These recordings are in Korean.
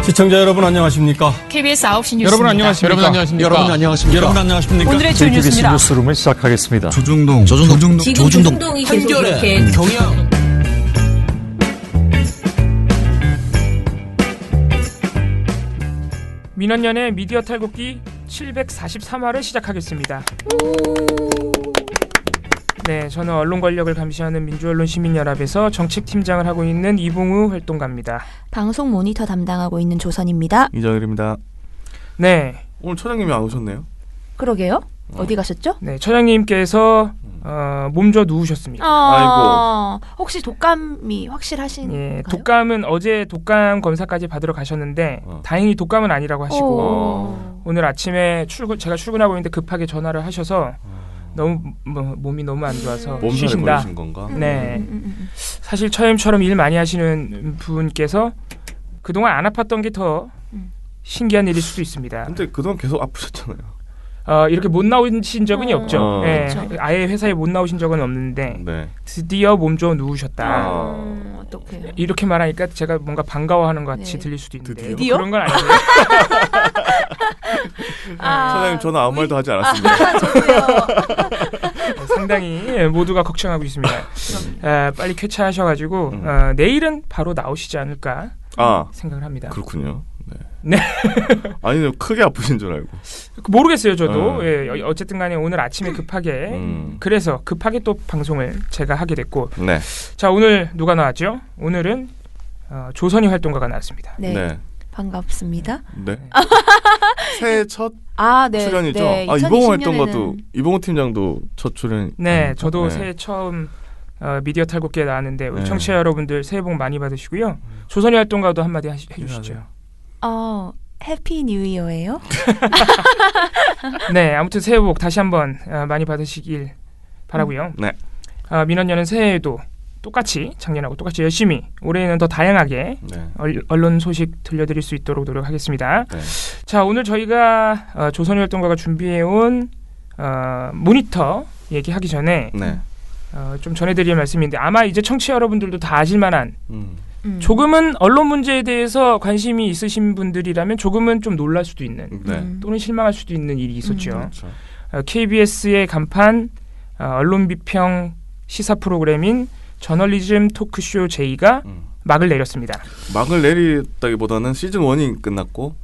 시청자 여러분 안녕하십니까? KBS 9시 뉴스. 여러분 안녕하십니까? 여러분 안녕하십니까? 여러분 안녕하십니까? 여러분 안녕하십니까? 오늘의 주요 뉴스입니다. 뉴스룸을 시작하겠습니다. 조중동이 계속 이렇게 경영 민원연의 미디어 탈곡기 743화를 시작하겠습니다. 네, 저는 언론 권력을 감시하는 민주언론시민연합에서 정책팀장을 하고 있는 이봉우 활동가입니다. 방송 모니터 담당하고 있는 조선입니다. 이정일입니다. 네, 오늘 처장님이 안 오셨네요. 그러게요. 어디 가셨죠? 네, 처장님께서 몸져 누우셨습니다. 혹시 독감이 확실하신? 예, 독감은 어제 독감 검사까지 받으러 가셨는데 다행히 독감은 아니라고 하시고 오늘 아침에 제가 출근하고 있는데 급하게 전화를 하셔서 너무 몸이 너무 안 좋아서 몸살에 쉬신다. 걸리신 건가? 네, 사실 처임처럼 일 많이 하시는 분께서 그동안 안 아팠던 게 더 신기한 일일 수도 있습니다. 근데 그동안 계속 아프셨잖아요. 이렇게 못 나오신 적은 없죠. 예, 그렇죠. 아예 회사에 못 나오신 적은 없는데 네. 드디어 몸져 누우셨다. 어떡해요. 이렇게 말하니까 제가 뭔가 반가워하는 것 같이 네. 들릴 수도 있는데 드디어? 그런 건 아니에요. 처장님 저는 아무 말도 하지 않았습니다. 상당히 모두가 걱정하고 있습니다. 빨리 쾌차하셔가지고 내일은 바로 나오시지 않을까 생각을 합니다. 그렇군요. 네. 아니 크게 아프신 줄 알고. 모르겠어요 저도. 예, 어쨌든 간에 오늘 아침에 급하게 그래서 급하게 또 방송을 제가 하게 됐고 네. 자 오늘 누가 나왔죠? 오늘은 조선희 활동가가 나왔습니다. 네. 네. 반갑습니다. 네. 새해 첫 네. 출연이죠. 네. 이봉호 2020년에는 활동가도 이봉호 팀장도 첫 출연. 네, 저도 네. 새해 처음 미디어 탈곡기에 나왔는데 우리 네. 청취자 여러분들 새해 복 많이 받으시고요. 조선희 활동가도 한마디 해주시죠. 해피 뉴 이어예요? 네, 아무튼 새해 복 다시 한번 많이 받으시길 바라고요. 네. 민원연은 새해에도 똑같이 작년하고 똑같이 열심히 올해는 더 다양하게 네. 언론 소식 들려드릴 수 있도록 노력하겠습니다. 네. 자, 오늘 저희가 조선희 활동가가 준비해온 모니터 얘기하기 전에 네. 좀 전해드릴 말씀인데 아마 이제 청취자 여러분들도 다 아실만한 조금은 언론 문제에 대해서 관심이 있으신 분들이라면 조금은 좀 놀랄 수도 있는 네. 또는 실망할 수도 있는 일이 있었죠. 그렇죠. KBS의 간판 언론 비평 시사 프로그램인 저널리즘 토크쇼 J가 막을 내렸습니다. 막을 내리다기보다는 시즌 1이 끝났고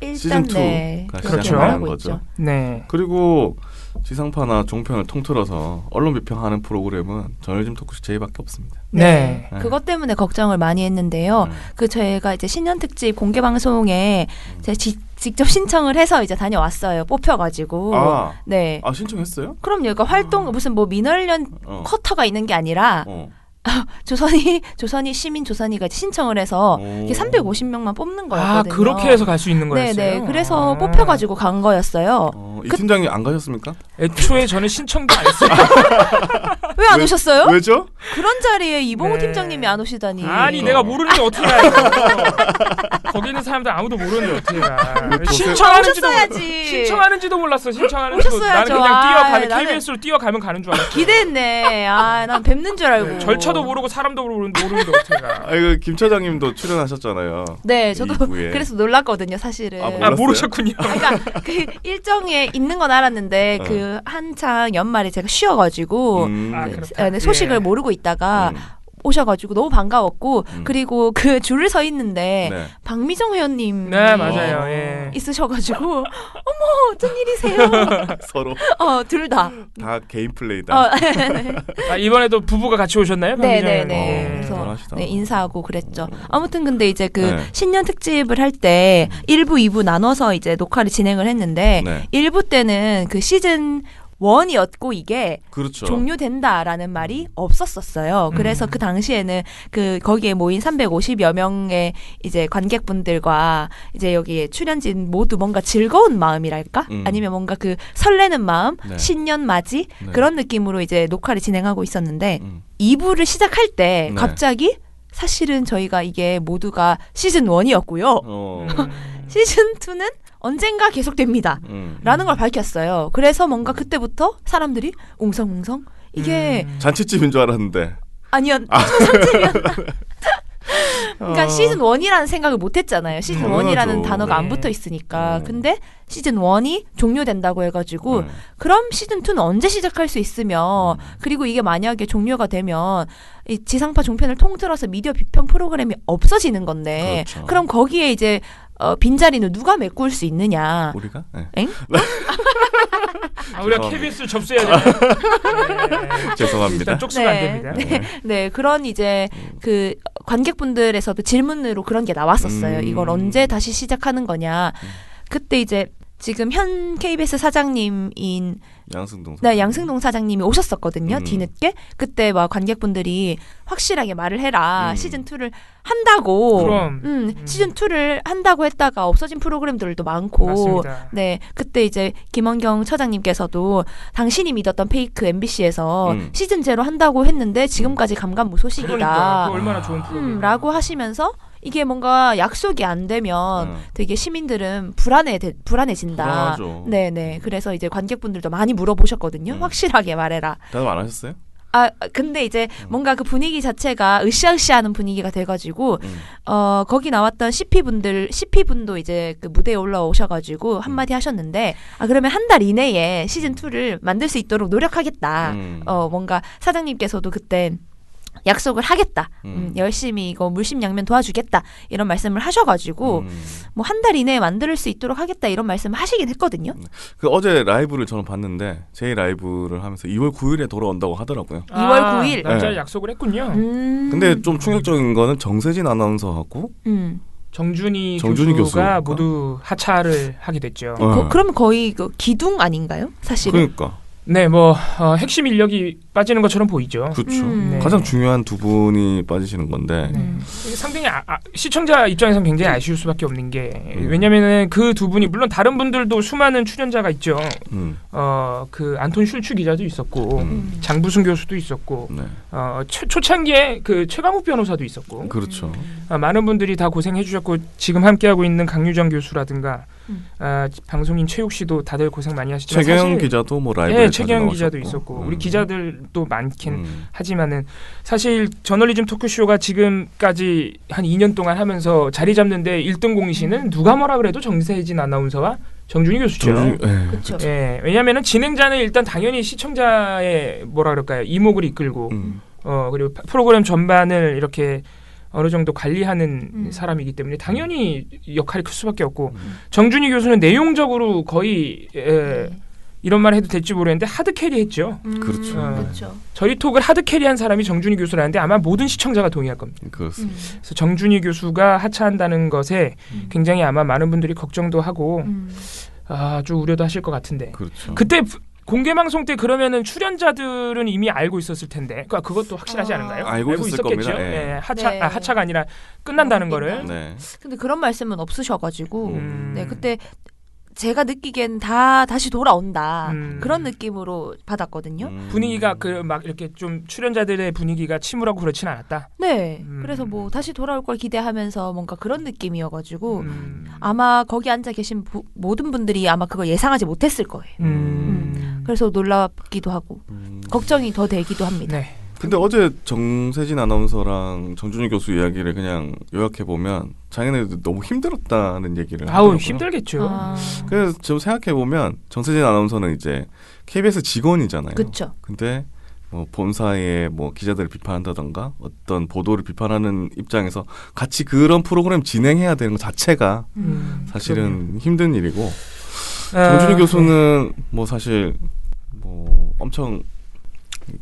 시즌 일단 2가 그렇죠. 시작하는 거죠. 네. 그리고 지상파나 종편을 통틀어서 언론 비평하는 프로그램은 저널리즘 토크쇼 J밖에 없습니다. 네. 네. 그것 때문에 걱정을 많이 했는데요. 저희가 이제 신년 특집 공개 방송에 제가 직접 신청을 해서 이제 다녀왔어요. 뽑혀가지고. 네. 신청했어요? 그럼요. 그러니까 활동 무슨 뭐 민원련 쿼터가 있는 게 아니라 조선이 시민 조선이가 신청을 해서 이게 350명만 뽑는 거였거든요. 그렇게 해서 갈 수 있는 거였어요. 네네. 그래서 뽑혀가지고 간 거였어요. 이 팀장이 안 가셨습니까? 애초에 저는 신청도 안 했어요. 왜 안 오셨어요? 왜죠? 그런 자리에 이봉호 네. 팀장님이 안 오시다니. 아니 내가 모르는데 어떻게 가요? 거기 있는 사람들 아무도 모르는데 어떻게 가? 신청하는지도 몰랐어. 신청하는지도 나는 오셨어야죠. 그냥 뛰어가면 나는 KBS로 뛰어가면 가는 줄 알았어. 기대했네. 난 뵙는 줄 알고. 절차도 모르고 사람도 모르는데 어떻게 가? 이거 김 차장님도 출연하셨잖아요. 네, 저도 2부에. 그래서 놀랐거든요, 사실은. 몰랐어요? 모르셨군요. 그러니까 그 일정에 있는 건 알았는데 그 한창 연말에 제가 쉬어가지고 그렇다. 소식을 모르고 있다가 오셔가지고 너무 반가웠고 그리고 그 줄을 서 있는데 네. 박미정 회원님 네 맞아요. 예. 있으셔가지고 어머 어쩐 일이세요? 서로 둘 다. 다 개인 플레이다. 이번에도 부부가 같이 오셨나요? 네네네. 그래서 대단하시다. 인사하고 그랬죠. 아무튼 근데 이제 그 네. 신년 특집을 할 때 1부, 2부 나눠서 이제 녹화를 진행을 했는데 네. 1부 때는 그 시즌 1이었고 이게 그렇죠. 종료된다라는 말이 없었었어요. 그래서 그 당시에는 그 거기에 모인 350여 명의 이제 관객분들과 이제 여기에 출연진 모두 뭔가 즐거운 마음이랄까? 아니면 뭔가 그 설레는 마음, 네. 신년 맞이 네. 그런 느낌으로 이제 녹화를 진행하고 있었는데 2부를 시작할 때 네. 갑자기 사실은 저희가 이게 모두가 시즌 1이었고요. 시즌 2는 언젠가 계속됩니다. 라는 걸 밝혔어요. 그래서 뭔가 그때부터 사람들이 웅성웅성 이게 잔치집인 줄 알았는데 아니었 초상집이었나 그러니까 시즌 1이라는 생각을 못 했잖아요. 시즌 1이라는 당연하죠. 단어가 안 네. 붙어 있으니까. 근데 시즌 1이 종료된다고 해가지고 네. 그럼 시즌 2는 언제 시작할 수 있으며 그리고 이게 만약에 종료가 되면 이 지상파 종편을 통틀어서 미디어 비평 프로그램이 없어지는 건데 그렇죠. 그럼 거기에 이제 빈자리는 누가 메꿀 수 있느냐. 우리가? 네. 엥? 우리가 죄송합니다. KBS 접수해야 되나요? 네. 죄송합니다. 일단 쪽수가 네. 안 됩니다. 네, 그런 이제 그 관객분들에서도 질문으로 그런 게 나왔었어요. 이걸 언제 다시 시작하는 거냐. 그때 이제 지금 현 KBS 사장님인 양승동. 네, 양승동 사장님이 오셨었거든요. 음. 뒤늦게. 그때 막 관객분들이 확실하게 말을 해라. 음. 시즌 2를 한다고. 그럼. 시즌 2를 한다고 했다가 없어진 프로그램들도 많고. 맞습니다. 네, 그때 이제 김원경 처장님께서도 당신이 믿었던 페이크 MBC에서 시즌 제로 한다고 했는데 지금까지 그러니까 감감무소식이다. 그 얼마나 좋은 프로그램. 라고 하시면서 이게 뭔가 약속이 안 되면 되게 시민들은 불안해진다. 불안하죠. 네네. 그래서 이제 관객분들도 많이 물어보셨거든요. 확실하게 말해라. 대답 안 하셨어요? 근데 이제 뭔가 그 분위기 자체가 으쌰으쌰하는 분위기가 돼가지고 거기 나왔던 CP분도 이제 그 무대에 올라오셔가지고 한마디 하셨는데 그러면 한 달 이내에 시즌 2를 만들 수 있도록 노력하겠다. 뭔가 사장님께서도 그때 약속을 하겠다. 열심히 이거 물심양면 도와주겠다. 이런 말씀을 하셔가지고 뭐 한 달 이내에 만들 수 있도록 하겠다. 이런 말씀을 하시긴 했거든요. 그 어제 라이브를 저는 봤는데 제 라이브를 하면서 2월 9일에 돌아온다고 하더라고요. 2월 9일. 날짜를 네. 약속을 했군요. 근데 좀 충격적인 거는 정세진 아나운서하고 정준희 정준희 교수가 교수가? 모두 하차를 하게 됐죠. 그러면 거의 그 기둥 아닌가요? 사실은. 그러니까 네, 뭐 핵심 인력이 빠지는 것처럼 보이죠. 그렇죠. 네. 가장 중요한 두 분이 빠지시는 건데 이게 상당히 시청자 입장에서는 굉장히 아쉬울 수밖에 없는 게 왜냐면은 그 두 분이 물론 다른 분들도 수많은 출연자가 있죠. 그 안톤 슐츠 기자도 있었고 장부승 교수도 있었고 네. 초창기에 그 최강욱 변호사도 있었고 그렇죠. 많은 분들이 다 고생해 주셨고 지금 함께하고 있는 강유정 교수라든가 방송인 최욱 씨도 다들 고생 많이 하시지만 최경영 사실 기자도 뭐 라이브에 최경영 자주 기자도 나오셨고. 있었고 우리 기자들도 많긴 하지만은 사실 저널리즘 토크쇼가 지금까지 한 2년 동안 하면서 자리 잡는데 1등 공신은 누가 뭐라 그래도 정세진 아나운서와 정준희 교수죠. 그렇죠. 예, 왜냐하면은 진행자는 일단 당연히 시청자의 뭐라 그럴까요 이목을 이끌고 그리고 프로그램 전반을 이렇게 어느 정도 관리하는 사람이기 때문에 당연히 역할이 클 수밖에 없고 정준희 교수는 내용적으로 거의 이런 말 해도 될지 모르겠는데 하드캐리했죠. 그렇죠. 그렇죠. 저리톡을 하드캐리한 사람이 정준희 교수라는데 아마 모든 시청자가 동의할 겁니다. 그렇습니다. 그래서 정준희 교수가 하차한다는 것에 굉장히 아마 많은 분들이 걱정도 하고 아주 우려도 하실 것 같은데 그렇죠. 그때 공개 방송 때 그러면은 출연자들은 이미 알고 있었을 텐데 그것도 확실하지 않은가요? 알고 있었을 있었겠죠. 겁니다. 예. 예, 네. 하차가 아니라 끝난다는 거를. 네. 근데 그런 말씀은 없으셔가지고 네 그때 제가 느끼기엔 다시 돌아온다 그런 느낌으로 받았거든요. 분위기가 그 막 이렇게 좀 출연자들의 분위기가 침울하고 그렇진 않았다. 네, 그래서 뭐 다시 돌아올 걸 기대하면서 뭔가 그런 느낌이어가지고 아마 거기 앉아 계신 모든 분들이 아마 그걸 예상하지 못했을 거예요. 그래서 놀랍기도 하고 걱정이 더 되기도 합니다. 네. 근데 어제 정세진 아나운서랑 정준희 교수 이야기를 그냥 요약해 보면 자기네들 너무 힘들었다는 얘기를 아우 하더라고요. 힘들겠죠. 그래서 좀 생각해 보면 정세진 아나운서는 이제 KBS 직원이잖아요. 그렇죠. 근데 뭐 본사의 뭐 기자들을 비판한다던가 어떤 보도를 비판하는 입장에서 같이 그런 프로그램 진행해야 되는 것 자체가 사실은 힘든 일이고 정준희 교수는 뭐 사실 뭐 엄청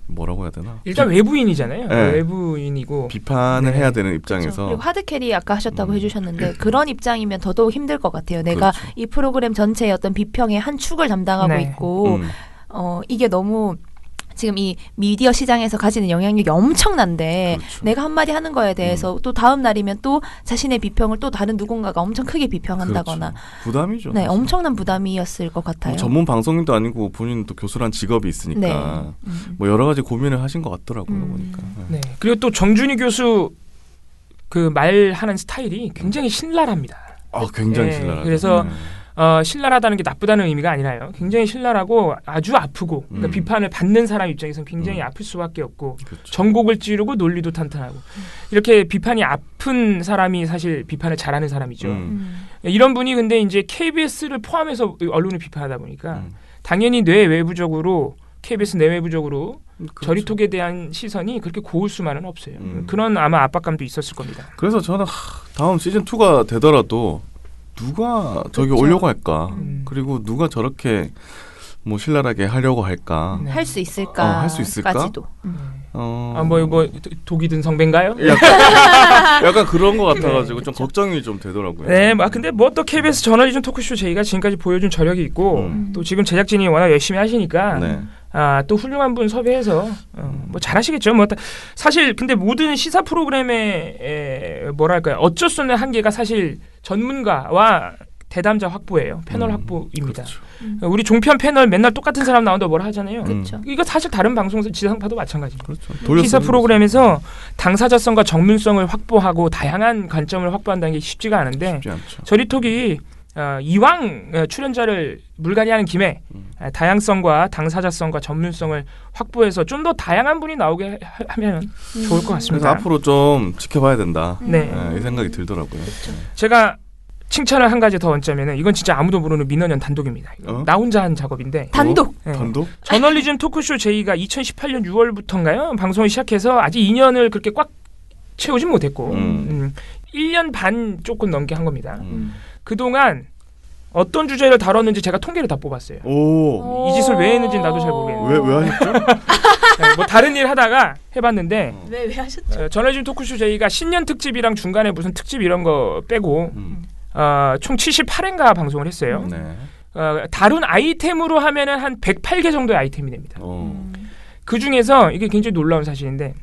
뭐라고 해야 되나? 일단 외부인이잖아요. 네. 외부인이고 비판을 네. 해야 되는 입장에서 그리고 하드캐리 아까 하셨다고 해주셨는데 그런 입장이면 더더욱 힘들 것 같아요. 내가 그렇죠. 이 프로그램 전체의 어떤 비평의 한 축을 담당하고 네. 있고 이게 너무 지금 이 미디어 시장에서 가지는 영향력이 엄청난데 그렇죠. 내가 한마디 하는 거에 대해서 또 다음 날이면 또 자신의 비평을 또 다른 누군가가 엄청 크게 비평한다거나 그렇죠. 부담이죠. 네, 사실. 엄청난 부담이었을 것 같아요. 뭐 전문 방송인도 아니고 본인은 또 교수란 직업이 있으니까 뭐 여러 가지 고민을 하신 것 같더라고요 보니까. 네. 그리고 또 정준희 교수 그 말하는 스타일이 굉장히 신랄합니다. 굉장히 네. 신랄하죠. 그래서 신랄하다는 게 나쁘다는 의미가 아니라요. 굉장히 신랄하고 아주 아프고 그러니까 비판을 받는 사람 입장에서는 굉장히 아플 수밖에 없고 그렇죠. 전곡을 찌르고 논리도 탄탄하고 이렇게 비판이 아픈 사람이 사실 비판을 잘하는 사람이죠. 이런 분이 근데 이제 KBS를 포함해서 언론을 비판하다 보니까 당연히 내외부적으로 KBS 내외부적으로 그렇죠. 저리톡에 대한 시선이 그렇게 고울 수만은 없어요. 그런 아마 압박감도 있었을 겁니다. 그래서 저는 다음 시즌 2가 되더라도 누가 저기 그렇죠. 오려고 할까? 그리고 누가 저렇게 뭐 신랄하게 하려고 할까? 네. 할 수 있을까? 할 수 있을까? 까지도. 뭐 독이 든 성배인가요? 약간 그런 것 같아가지고 좀 걱정이 좀 되더라고요. 네, 근데 뭐 또 KBS 저널리즘 토크쇼 저희가 지금까지 보여준 저력이 있고 또 지금 제작진이 워낙 열심히 하시니까 네. 또 훌륭한 분 섭외해서 뭐 잘하시겠죠. 뭐 사실 근데 모든 시사 프로그램의 뭐랄까요 어쩔 수 없는 한계가 사실 전문가와 대담자 확보예요. 패널 확보입니다. 그렇죠. 우리 종편 패널 맨날 똑같은 사람 나온다고 뭐라 하잖아요. 그렇죠. 이거 사실 다른 방송에서 지상파도 마찬가지죠. 그렇죠. 시사 프로그램에서 당사자성과 전문성을 확보하고 다양한 관점을 확보한다는 게 쉽지가 않은데 쉽지 않죠. 저리톡이 이왕 출연자를 물갈이하는 김에 다양성과 당사자성과 전문성을 확보해서 좀 더 다양한 분이 나오게 하면 좋을 것 그래서 같습니다. 앞으로 좀 지켜봐야 된다. 네. 이 생각이 들더라고요. 제가 칭찬을 한 가지 더 얹자면은 이건 진짜 아무도 모르는 민원연 단독입니다. 나 혼자 한 작업인데 단독. 네. 단독? 저널리즘 토크쇼 제이가 2018년 6월부터인가요? 방송을 시작해서 아직 2년을 그렇게 꽉 채우진 못했고 1년 반 조금 넘게 한 겁니다. 그동안 어떤 주제를 다뤘는지 제가 통계를 다 뽑았어요. 오. 이 짓을 왜 했는지 나도 잘 모르겠는데 왜 하셨죠? 네, 뭐 다른 일 하다가 해봤는데 왜 하셨죠? 저널리즘 토크쇼 제이가 신년 특집이랑 중간에 무슨 특집 이런 거 빼고 총 78회인가 방송을 했어요. 네. 다룬 아이템으로 하면은 한 108개 정도의 아이템이 됩니다. 그 중에서 이게 굉장히 놀라운 사실인데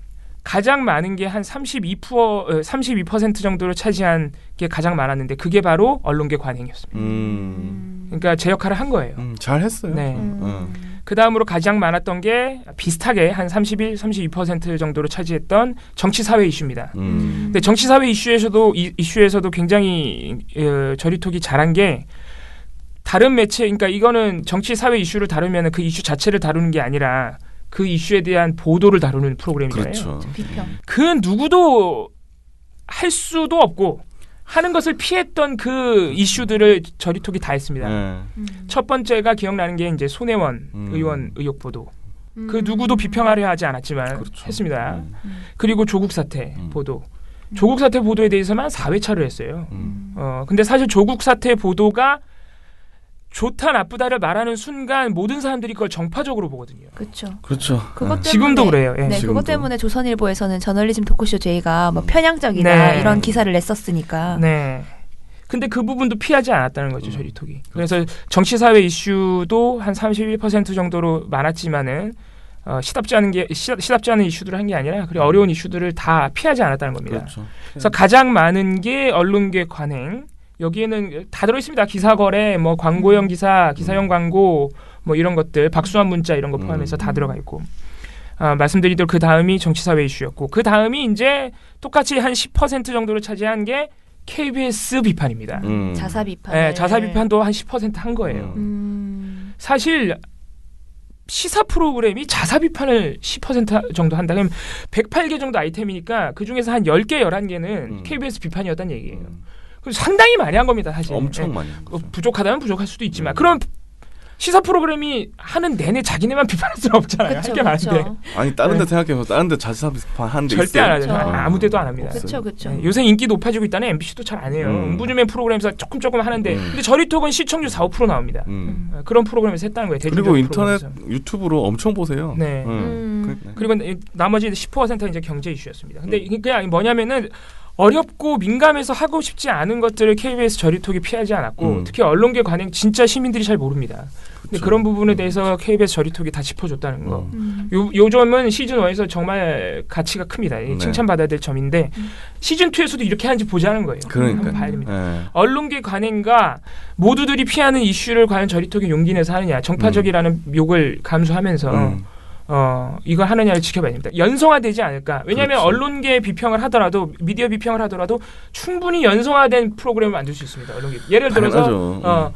가장 많은 게 한 32% 정도를 차지한 게 가장 많았는데 그게 바로 언론계 관행이었습니다. 그러니까 제 역할을 한 거예요. 잘했어요. 네. 그 다음으로 가장 많았던 게 비슷하게 한 32% 정도를 차지했던 정치 사회 이슈입니다. 근데 정치 사회 이슈에서도 굉장히 저리톡이 잘한 게 다른 매체, 그러니까 이거는 정치 사회 이슈를 다루면 그 이슈 자체를 다루는 게 아니라 그 이슈에 대한 보도를 다루는 프로그램이잖아요. 그렇죠. 비평. 그 누구도 할 수도 없고 하는 것을 피했던 그 이슈들을 저리톡이 다 했습니다. 네. 첫 번째가 기억나는 게 이제 손혜원 의원 의혹 보도. 그 누구도 비평하려 하지 않았지만 그렇죠. 했습니다. 그리고 조국 사태 보도. 조국 사태 보도에 대해서만 4회차를 했어요. 근데 사실 조국 사태 보도가 좋다 나쁘다를 말하는 순간 모든 사람들이 그걸 정파적으로 보거든요. 그렇죠. 그렇죠. 그것 때문에 지금도 그래요. 예. 네, 지금도. 그것 때문에 조선일보에서는 저널리즘 토크쇼 제이가 뭐 편향적이다 네. 이런 기사를 냈었으니까. 네. 근데 그 부분도 피하지 않았다는 거죠, 저리톡이. 그래서 정치 사회 이슈도 한 31% 정도로 많았지만은 시답지 않은 이슈들을 한 게 아니라 그리고 어려운 이슈들을 다 피하지 않았다는 겁니다. 그렇죠. 그래서 가장 많은 게 언론계 관행. 여기에는 다 들어 있습니다. 기사 거래, 뭐 광고형 기사, 기사형 광고, 뭐 이런 것들, 박수한 문자 이런 거 포함해서 다 들어가 있고. 말씀드리도록 그 다음이 정치사회 이슈였고, 그 다음이 이제 똑같이 한 10% 정도를 차지한 게 KBS 비판입니다. 자사 비판. 네, 자사 비판도 한 10% 한 거예요. 사실 시사 프로그램이 자사 비판을 10% 정도 한다. 그러면 108개 정도 아이템이니까 그 중에서 한 10개, 11개는 KBS 비판이었다는 얘기예요. 상당히 많이 한 겁니다, 사실. 엄청 많이 한 거죠. 부족하다면 부족할 수도 있지만 그럼 시사 프로그램이 하는 내내 자기네만 비판할 수는 없잖아요. 할 게 많은데. 아니 다른 데 생각해서 다른 데 자사 비판 하는데 절대 안 하죠. 그렇죠. 아무 데도 안 합니다. 그렇죠, 그렇죠. 네, 요새 인기 높아지고 있다는 MBC도 잘 안 해요. 음부주맨 프로그램에서 조금 하는데 근데 저리톡은 시청률 4-5% 나옵니다. 그런 프로그램에서 했다는 거예요. 그리고 인터넷 프로그램에서. 유튜브로 엄청 보세요. 네. 그리고 나머지 10%는 이제 경제 이슈였습니다. 근데 그냥 뭐냐면은 어렵고 민감해서 하고 싶지 않은 것들을 KBS 저리톡이 피하지 않았고 특히 언론계 관행 진짜 시민들이 잘 모릅니다. 근데 그런 부분에 대해서 KBS 저리톡이 다 짚어줬다는 거. 요 점은 시즌 1에서 정말 가치가 큽니다. 칭찬받아야 될 점인데 시즌 2에서도 이렇게 하는지 보자는 거예요. 한번 봐야 됩니다. 네. 언론계 관행과 모두들이 피하는 이슈를 과연 저리톡이 용기 내서 하느냐. 정파적이라는 욕을 감수하면서 이거 하느냐를 지켜봐야 됩니다. 연성화되지 않을까? 왜냐하면 그렇지. 언론계 비평을 하더라도 미디어 비평을 하더라도 충분히 연성화된 프로그램을 만들 수 있습니다. 언론계. 예를 들어서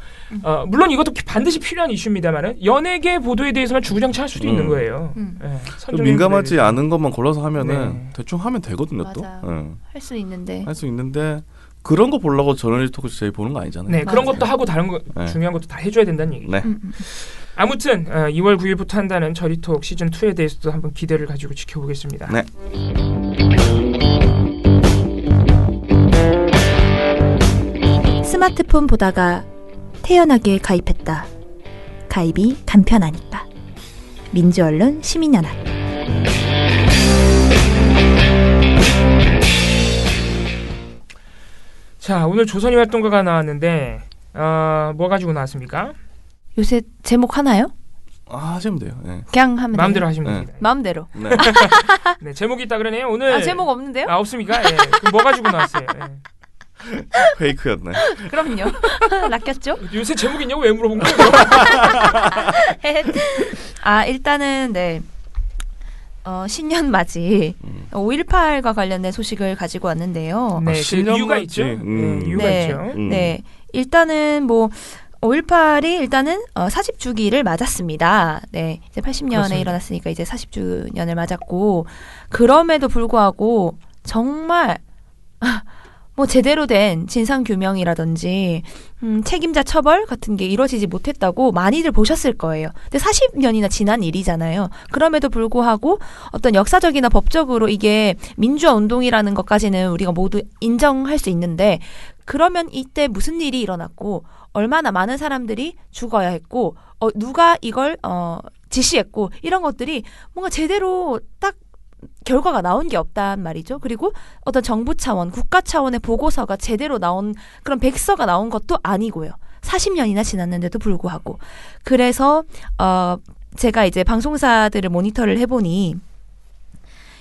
물론 이것도 반드시 필요한 이슈입니다만은 연예계 보도에 대해서만 주구장창 할 수도 있는 거예요. 네, 민감하지 않은 것만 골라서 하면은 네. 대충 하면 되거든요. 또 맞아요. 할 수 있는데. 할 수 있는데 그런 거 보려고 저널리스트 토크쇼 저희 보는 거 아니잖아요. 네, 그런 맞아요. 것도 하고 다른 거 네. 중요한 것도 다 해줘야 된다는 얘기죠. 네. 아무튼 2월 9일부터 한다는 저리톡 시즌 2에 대해서도 한번 기대를 가지고 지켜보겠습니다. 네. 스마트폰 보다가 태연하게 가입했다. 가입이 간편하니까. 민주언론 시민연합. 자, 오늘 조선이 활동가가 나왔는데 뭐 가지고 나왔습니까? 요새 제목 하나요? 하시면 돼요. 네. 그냥 하면 마음대로 돼요? 하시면 네. 됩니다. 마음대로. 네. 네, 제목이 있다 그러네요. 오늘 제목 없는데요? 없습니까? 예. 그럼 뭐 가지고 나왔어요? 예. 페이크였네. 그럼요. 낚였죠? 요새 제목 있냐고 왜 물어본 거예요? 일단은 네. 신년 맞이 5.18과 관련된 소식을 가지고 왔는데요. 네, 그 신년 이유가 맞이. 있죠. 네, 이유가 네. 있죠. 네. 일단은 뭐 5.18이 일단은 40주기를 맞았습니다. 네. 이제 80년에 그렇습니다. 일어났으니까 이제 40주년을 맞았고 그럼에도 불구하고 정말 뭐 제대로 된 진상 규명이라든지 책임자 처벌 같은 게 이루어지지 못했다고 많이들 보셨을 거예요. 근데 40년이나 지난 일이잖아요. 그럼에도 불구하고 어떤 역사적이나 법적으로 이게 민주화 운동이라는 것까지는 우리가 모두 인정할 수 있는데 그러면 이때 무슨 일이 일어났고 얼마나 많은 사람들이 죽어야 했고 누가 이걸 지시했고 이런 것들이 뭔가 제대로 딱 결과가 나온 게 없단 말이죠. 그리고 어떤 정부 차원, 국가 차원의 보고서가 제대로 나온 그런 백서가 나온 것도 아니고요. 40년이나 지났는데도 불구하고. 그래서 제가 이제 방송사들을 모니터를 해보니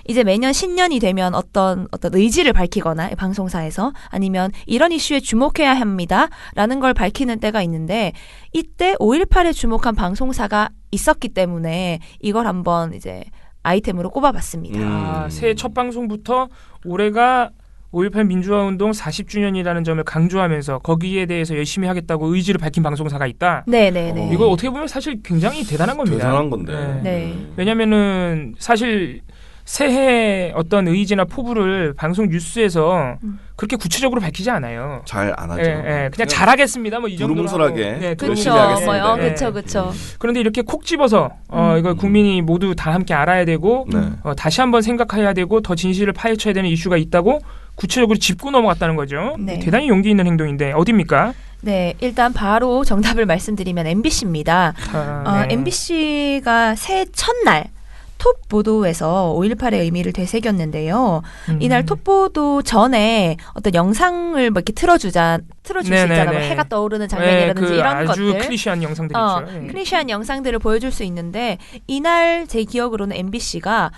이제 매년 신년이 되면 어떤 의지를 밝히거나 방송사에서 아니면 이런 이슈에 주목해야 합니다라는 걸 밝히는 때가 있는데 이때 5.18에 주목한 방송사가 있었기 때문에 이걸 한번 이제 아이템으로 꼽아봤습니다. 새해 첫 방송부터 올해가 5.18 민주화운동 40주년이라는 점을 강조하면서 거기에 대해서 열심히 하겠다고 의지를 밝힌 방송사가 있다. 네네네. 이거 어떻게 보면 사실 굉장히 대단한 겁니다. 대단한 건데. 네. 네. 왜냐면은 사실 새해 어떤 의지나 포부를 방송 뉴스에서 그렇게 구체적으로 밝히지 않아요. 잘 안 하죠. 그냥 잘하겠습니다. 뭐 이 정도로 두루뭉술하게 하고. 네, 그쵸. 열심히 하겠습니다. 그쵸. 그런데 이렇게 콕 집어서 이걸 국민이 모두 다 함께 알아야 되고 네. 다시 한번 생각해야 되고 더 진실을 파헤쳐야 되는 이슈가 있다고 구체적으로 짚고 넘어갔다는 거죠. 네. 대단히 용기 있는 행동인데 어디입니까? 네, 일단 바로 정답을 말씀드리면 MBC입니다. 네. MBC가 새해 첫날 톱 보도에서 5.18의 의미를 되새겼는데요. 이날 톱 보도 전에 어떤 영상을 뭐 이렇게 틀어줄 수 있잖아요. 뭐 해가 떠오르는 장면이라든지 그 이런 아주 것들. 클리시한 영상들이 있죠. 클리시한 영상들을 보여줄 수 있는데 이날 제 기억으로는 MBC가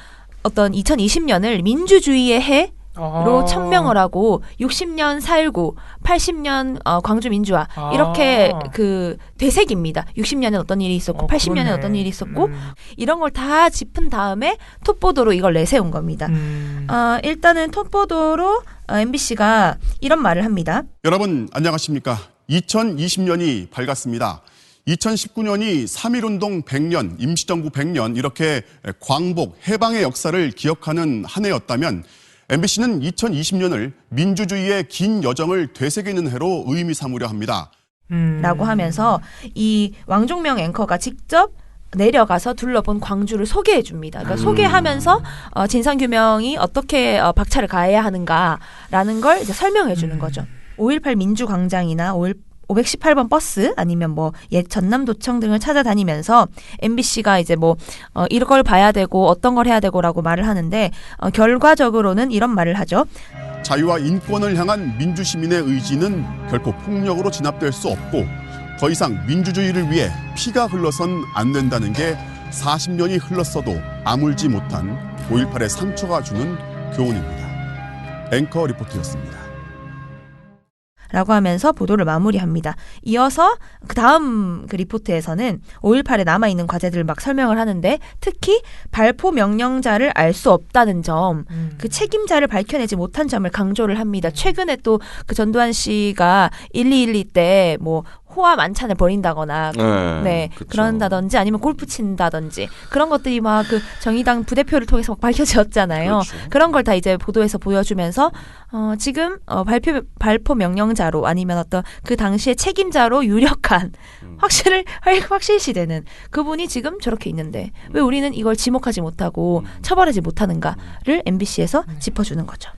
어떤 2020년을 민주주의의 해 로 천명을 하고 60년 4.19, 80년 광주 민주화 이렇게 그 되새깁니다. 60년에 어떤 일이 있었고 80년에 그러네. 어떤 일이 있었고 이런 걸 다 짚은 다음에 톱보도로 이걸 내세운 겁니다. 일단은 톱보도로 MBC가 이런 말을 합니다. 여러분 안녕하십니까? 2020년이 밝았습니다. 2019년이 3.1운동 100년, 임시정부 100년 이렇게 광복, 해방의 역사를 기억하는 한 해였다면 MBC는 2020년을 민주주의의 긴 여정을 되새기는 해로 의미 삼으려 합니다. 라고 하면서 이 왕종명 앵커가 직접 내려가서 둘러본 광주를 소개해 줍니다. 그러니까 소개하면서 진상규명이 어떻게 박차를 가해야 하는가라는 걸 이제 설명해 주는 거죠. 5.18 민주광장이나 518번 버스 아니면 뭐 옛 전남도청 등을 찾아다니면서 MBC가 이제 뭐 이걸 봐야 되고 어떤 걸 해야 되고라고 말을 하는데 결과적으로는 이런 말을 하죠. 자유와 인권을 향한 민주시민의 의지는 결코 폭력으로 진압될 수 없고 더 이상 민주주의를 위해 피가 흘러선 안 된다는 게 40년이 흘렀어도 아물지 못한 5.18의 상처가 주는 교훈입니다. 앵커 리포트였습니다. 라고 하면서 보도를 마무리합니다. 이어서 그 다음 그 리포트에서는 5.18에 남아있는 과제들을 막 설명을 하는데 특히 발포 명령자를 알 수 없다는 점, 그 책임자를 밝혀내지 못한 점을 강조를 합니다. 최근에 또 그 전두환 씨가 1212 때 뭐 호화 만찬을 벌인다거나 그쵸. 그런다든지 아니면 골프 친다든지 그런 것들이 막 그 정의당 부대표를 통해서 막 밝혀졌잖아요. 그렇죠. 그런 걸 다 이제 보도에서 보여주면서 지금 발포 명령자로 아니면 어떤 그 당시에 책임자로 유력한 확실시되는 그분이 지금 저렇게 있는데 왜 우리는 이걸 지목하지 못하고 처벌하지 못하는가를 MBC에서 짚어주는 거죠.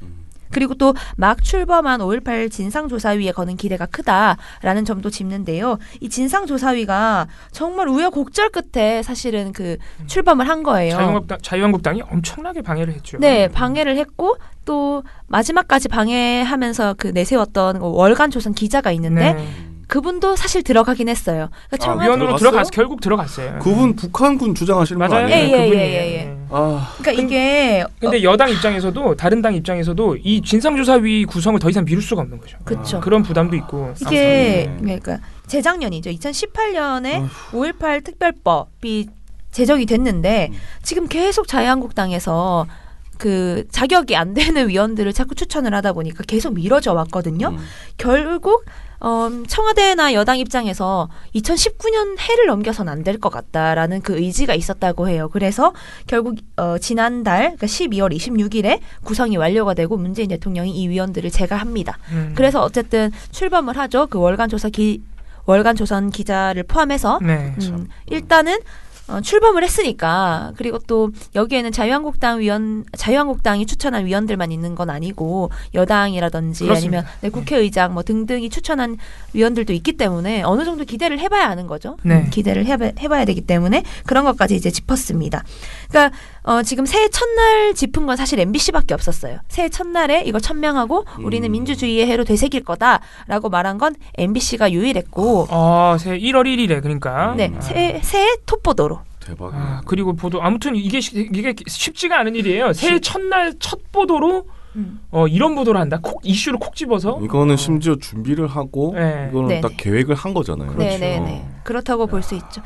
그리고 또 막 출범한 5.18 진상조사위에 거는 기대가 크다라는 점도 짚는데요. 이 진상조사위가 정말 우여곡절 끝에 사실은 그 출범을 한 거예요. 자유한국당이 엄청나게 방해를 했죠. 네, 방해를 했고 또 마지막까지 방해하면서 그 내세웠던 월간 조선 기자가 있는데 네. 그분도 사실 들어가긴 했어요. 그러니까 위원으로 들어갔어요? 결국 들어갔어요. 그분 북한군 주장하시는 거 맞아요. 아니에요? 그분이에요. 예. 아, 그러니까 이게 근데 여당 입장에서도 다른 당 입장에서도 이 진상조사위 구성을 더 이상 미룰 수가 없는 거죠. 그쵸. 그런 부담도 있고. 이게 그러니까 재작년이죠. 2018년에 5.18 특별법이 제정이 됐는데 지금 계속 자유한국당에서 그 자격이 안 되는 위원들을 자꾸 추천을 하다 보니까 계속 미뤄져 왔거든요. 결국 청와대나 여당 입장에서 2019년 해를 넘겨서는 안 될 것 같다라는 그 의지가 있었다고 해요. 그래서 결국 지난달 그러니까 12월 26일에 구성이 완료가 되고 문재인 대통령이 이 위원들을 제거합니다. 그래서 어쨌든 출범을 하죠. 그 월간 조선 기자를 포함해서 네. 일단은 출범을 했으니까 그리고 또 여기에는 자유한국당이 추천한 위원들만 있는 건 아니고 여당이라든지 그렇습니다. 아니면 국회의장 뭐 등등이 추천한 위원들도 있기 때문에 어느 정도 기대를 해봐야 하는 거죠. 네. 기대를 해봐야 되기 때문에 그런 것까지 이제 짚었습니다. 그러니까 지금 새해 첫날 짚은 건 사실 MBC밖에 없었어요. 새해 첫날에 이거 천명하고 우리는 민주주의의 해로 되새길 거다라고 말한 건 MBC가 유일했고 새해 1월 1일에 그러니까. 네, 새해 톱보도로. 대박이네. 그리고 보도 아무튼 이게 쉽지가 않은 일이에요. 새해 첫날 첫 보도로 이런 보도를 한다. 이슈를 콕 집어서. 이거는 심지어 준비를 하고 이거는 네네. 딱 계획을 한 거잖아요. 네네네. 그렇다고 볼 수 있죠.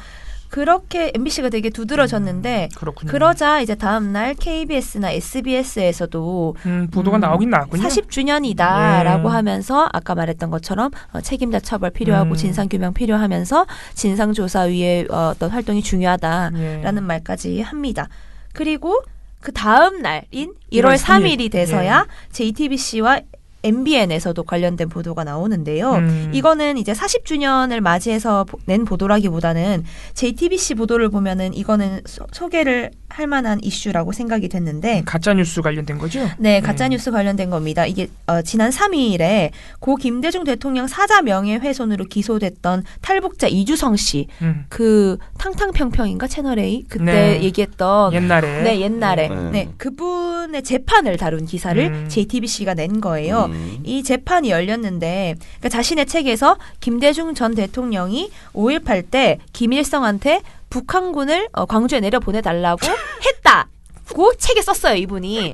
그렇게 MBC가 되게 두드러졌는데 그렇군요. 그러자 이제 다음 날 KBS나 SBS에서도 보도가 나오긴 나왔군요. 40주년이다라고 하면서 아까 말했던 것처럼 책임자 처벌 필요하고 진상규명 필요하면서 진상조사위의 어떤 활동이 중요하다라는 말까지 합니다. 그리고 그 다음 날인 1월 3일이 돼서야 JTBC와 MBN에서도 관련된 보도가 나오는데요. 이거는 이제 40주년을 맞이해서 낸 보도라기보다는 JTBC 보도를 보면은 이거는 소개를 할 만한 이슈라고 생각이 됐는데 가짜 뉴스 관련된 거죠? 네, 가짜뉴스 관련된 겁니다. 이게 지난 3일에 고 김대중 대통령 사자 명예훼손으로 기소됐던 탈북자 이주성 씨, 그 탕탕평평인가 채널A 그때 얘기했던 옛날에 그분의 재판을 다룬 기사를 JTBC가 낸 거예요. 이 재판이 열렸는데 그러니까 자신의 책에서 김대중 전 대통령이 5.18 때 김일성한테 북한군을 광주에 내려보내달라고 했다고 책에 썼어요, 이분이.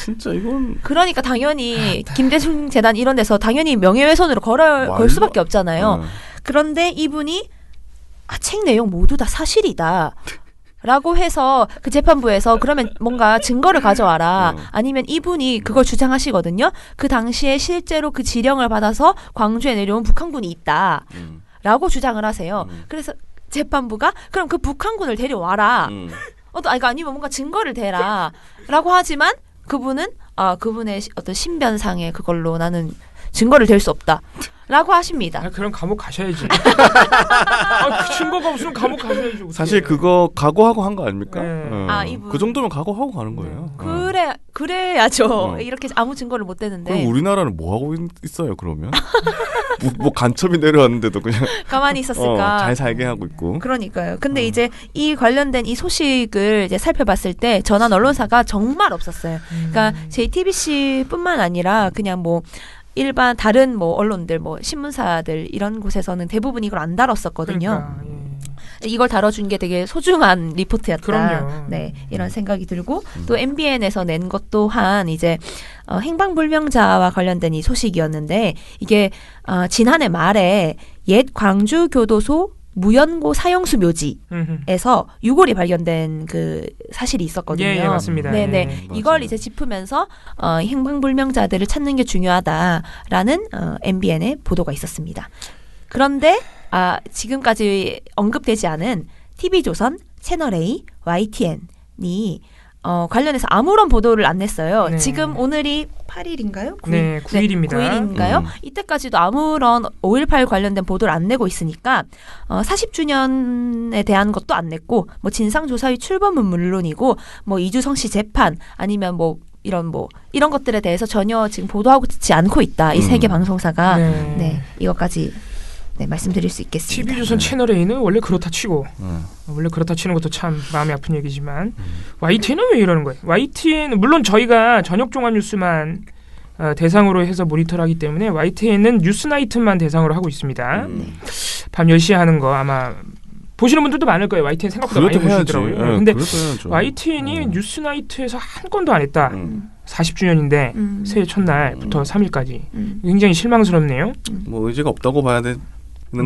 진짜 이건 그러니까 당연히 김대중 재단 이런 데서 당연히 명예훼손으로 걸 수밖에 없잖아요. 그런데 이분이 책 내용 모두 다 사실이다. 라고 해서 그 재판부에서 그러면 뭔가 증거를 가져와라. 아니면 이분이 그걸 주장하시거든요. 그 당시에 실제로 그 지령을 받아서 광주에 내려온 북한군이 있다. 라고 주장을 하세요. 그래서 재판부가 그럼 그 북한군을 데려와라. 아니면 뭔가 증거를 대라. 라고 하지만 그분은 그분의 어떤 신변상의 그걸로 나는 증거를 댈 수 없다. 라고 하십니다. 그럼 감옥 가셔야지. 그 증거가 없으면 감옥 가셔야지. 사실 그거 각오하고 한 거 아닙니까? 이분. 그 정도면 각오하고 가는 거예요. 그래야죠. 이렇게 아무 증거를 못 대는데. 그럼 우리나라는 뭐 하고 있어요? 그러면 뭐 간첩이 내려왔는데도 그냥 가만히 있었을까? 잘 살게 하고 있고. 그러니까요. 근데 이제 이 관련된 이 소식을 이제 살펴봤을 때 전환 언론사가 정말 없었어요. 그러니까 JTBC뿐만 아니라 그냥 뭐 일반 다른 뭐 언론들 뭐 신문사들 이런 곳에서는 대부분 이걸 안 다뤘었거든요. 이걸 다뤄준 게 되게 소중한 리포트였다. 그럼요. 네, 이런 생각이 들고 또 MBN에서 낸 것 또한 이제 행방불명자와 관련된 이 소식이었는데 이게 지난해 말에 옛 광주 교도소 무연고 사형수 묘지에서 유골이 발견된 그 사실이 있었거든요. 예, 맞습니다. 네네. 이걸 이제 짚으면서 행방불명자들을 찾는 게 중요하다라는 MBN의 보도가 있었습니다. 그런데 지금까지 언급되지 않은 TV조선, 채널A, YTN이 관련해서 아무런 보도를 안 냈어요. 네. 지금 오늘이 8일인가요? 9일? 네, 9일입니다. 9일인가요? 이때까지도 아무런 5.18 관련된 보도를 안 내고 있으니까 40주년에 대한 것도 안 냈고 뭐 진상조사위 출범은 물론이고 뭐 이주성 씨 재판 아니면 뭐 이런 것들에 대해서 전혀 지금 보도하고 있지 않고 있다. 이 세 개 방송사가 네, 이것까지 말씀드릴 수 있겠습니다. TV조선 채널 A는 원래 그렇다 치고 원래 그렇다 치는 것도 참 마음이 아픈 얘기지만 YTN은 왜 이러는 거예요? YTN 물론 저희가 저녁 종합 뉴스만 대상으로 해서 모니터를 하기 때문에 YTN은 뉴스나이트만 대상으로 하고 있습니다. 밤 10시에 하는 거 아마 보시는 분들도 많을 거예요. YTN 생각보다 많이 보시더라고요. 근데 YTN이 뉴스나이트에서 한 건도 안 했다. 40주년인데 새해 첫날부터 3일까지 굉장히 실망스럽네요. 뭐 의지가 없다고 봐야 되는